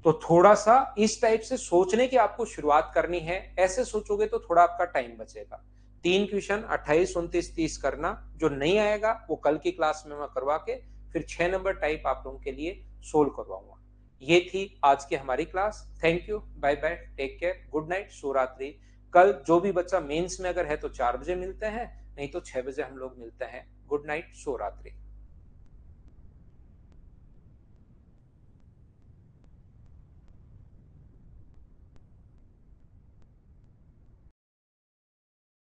तो थोड़ा सा इस टाइप से सोचने की आपको शुरुआत करनी है। ऐसे सोचोगे तो थोड़ा आपका टाइम बचेगा। 3 क्वेश्चन 28 29 30 करना, जो नहीं आएगा वो कल की क्लास में मैं करवा के फिर 6 नंबर टाइप आप लोगों के लिए सोल्व करवाऊंगा। ये थी आज की हमारी class. Thank you, bye bye, take care, good night, शुभ रात्रि। कल जो भी बच्चा मेंस में अगर है तो 4 बजे मिलते हैं, नहीं तो 6 बजे हम लोग मिलते हैं। गुड नाइट, शुभ रात्रि।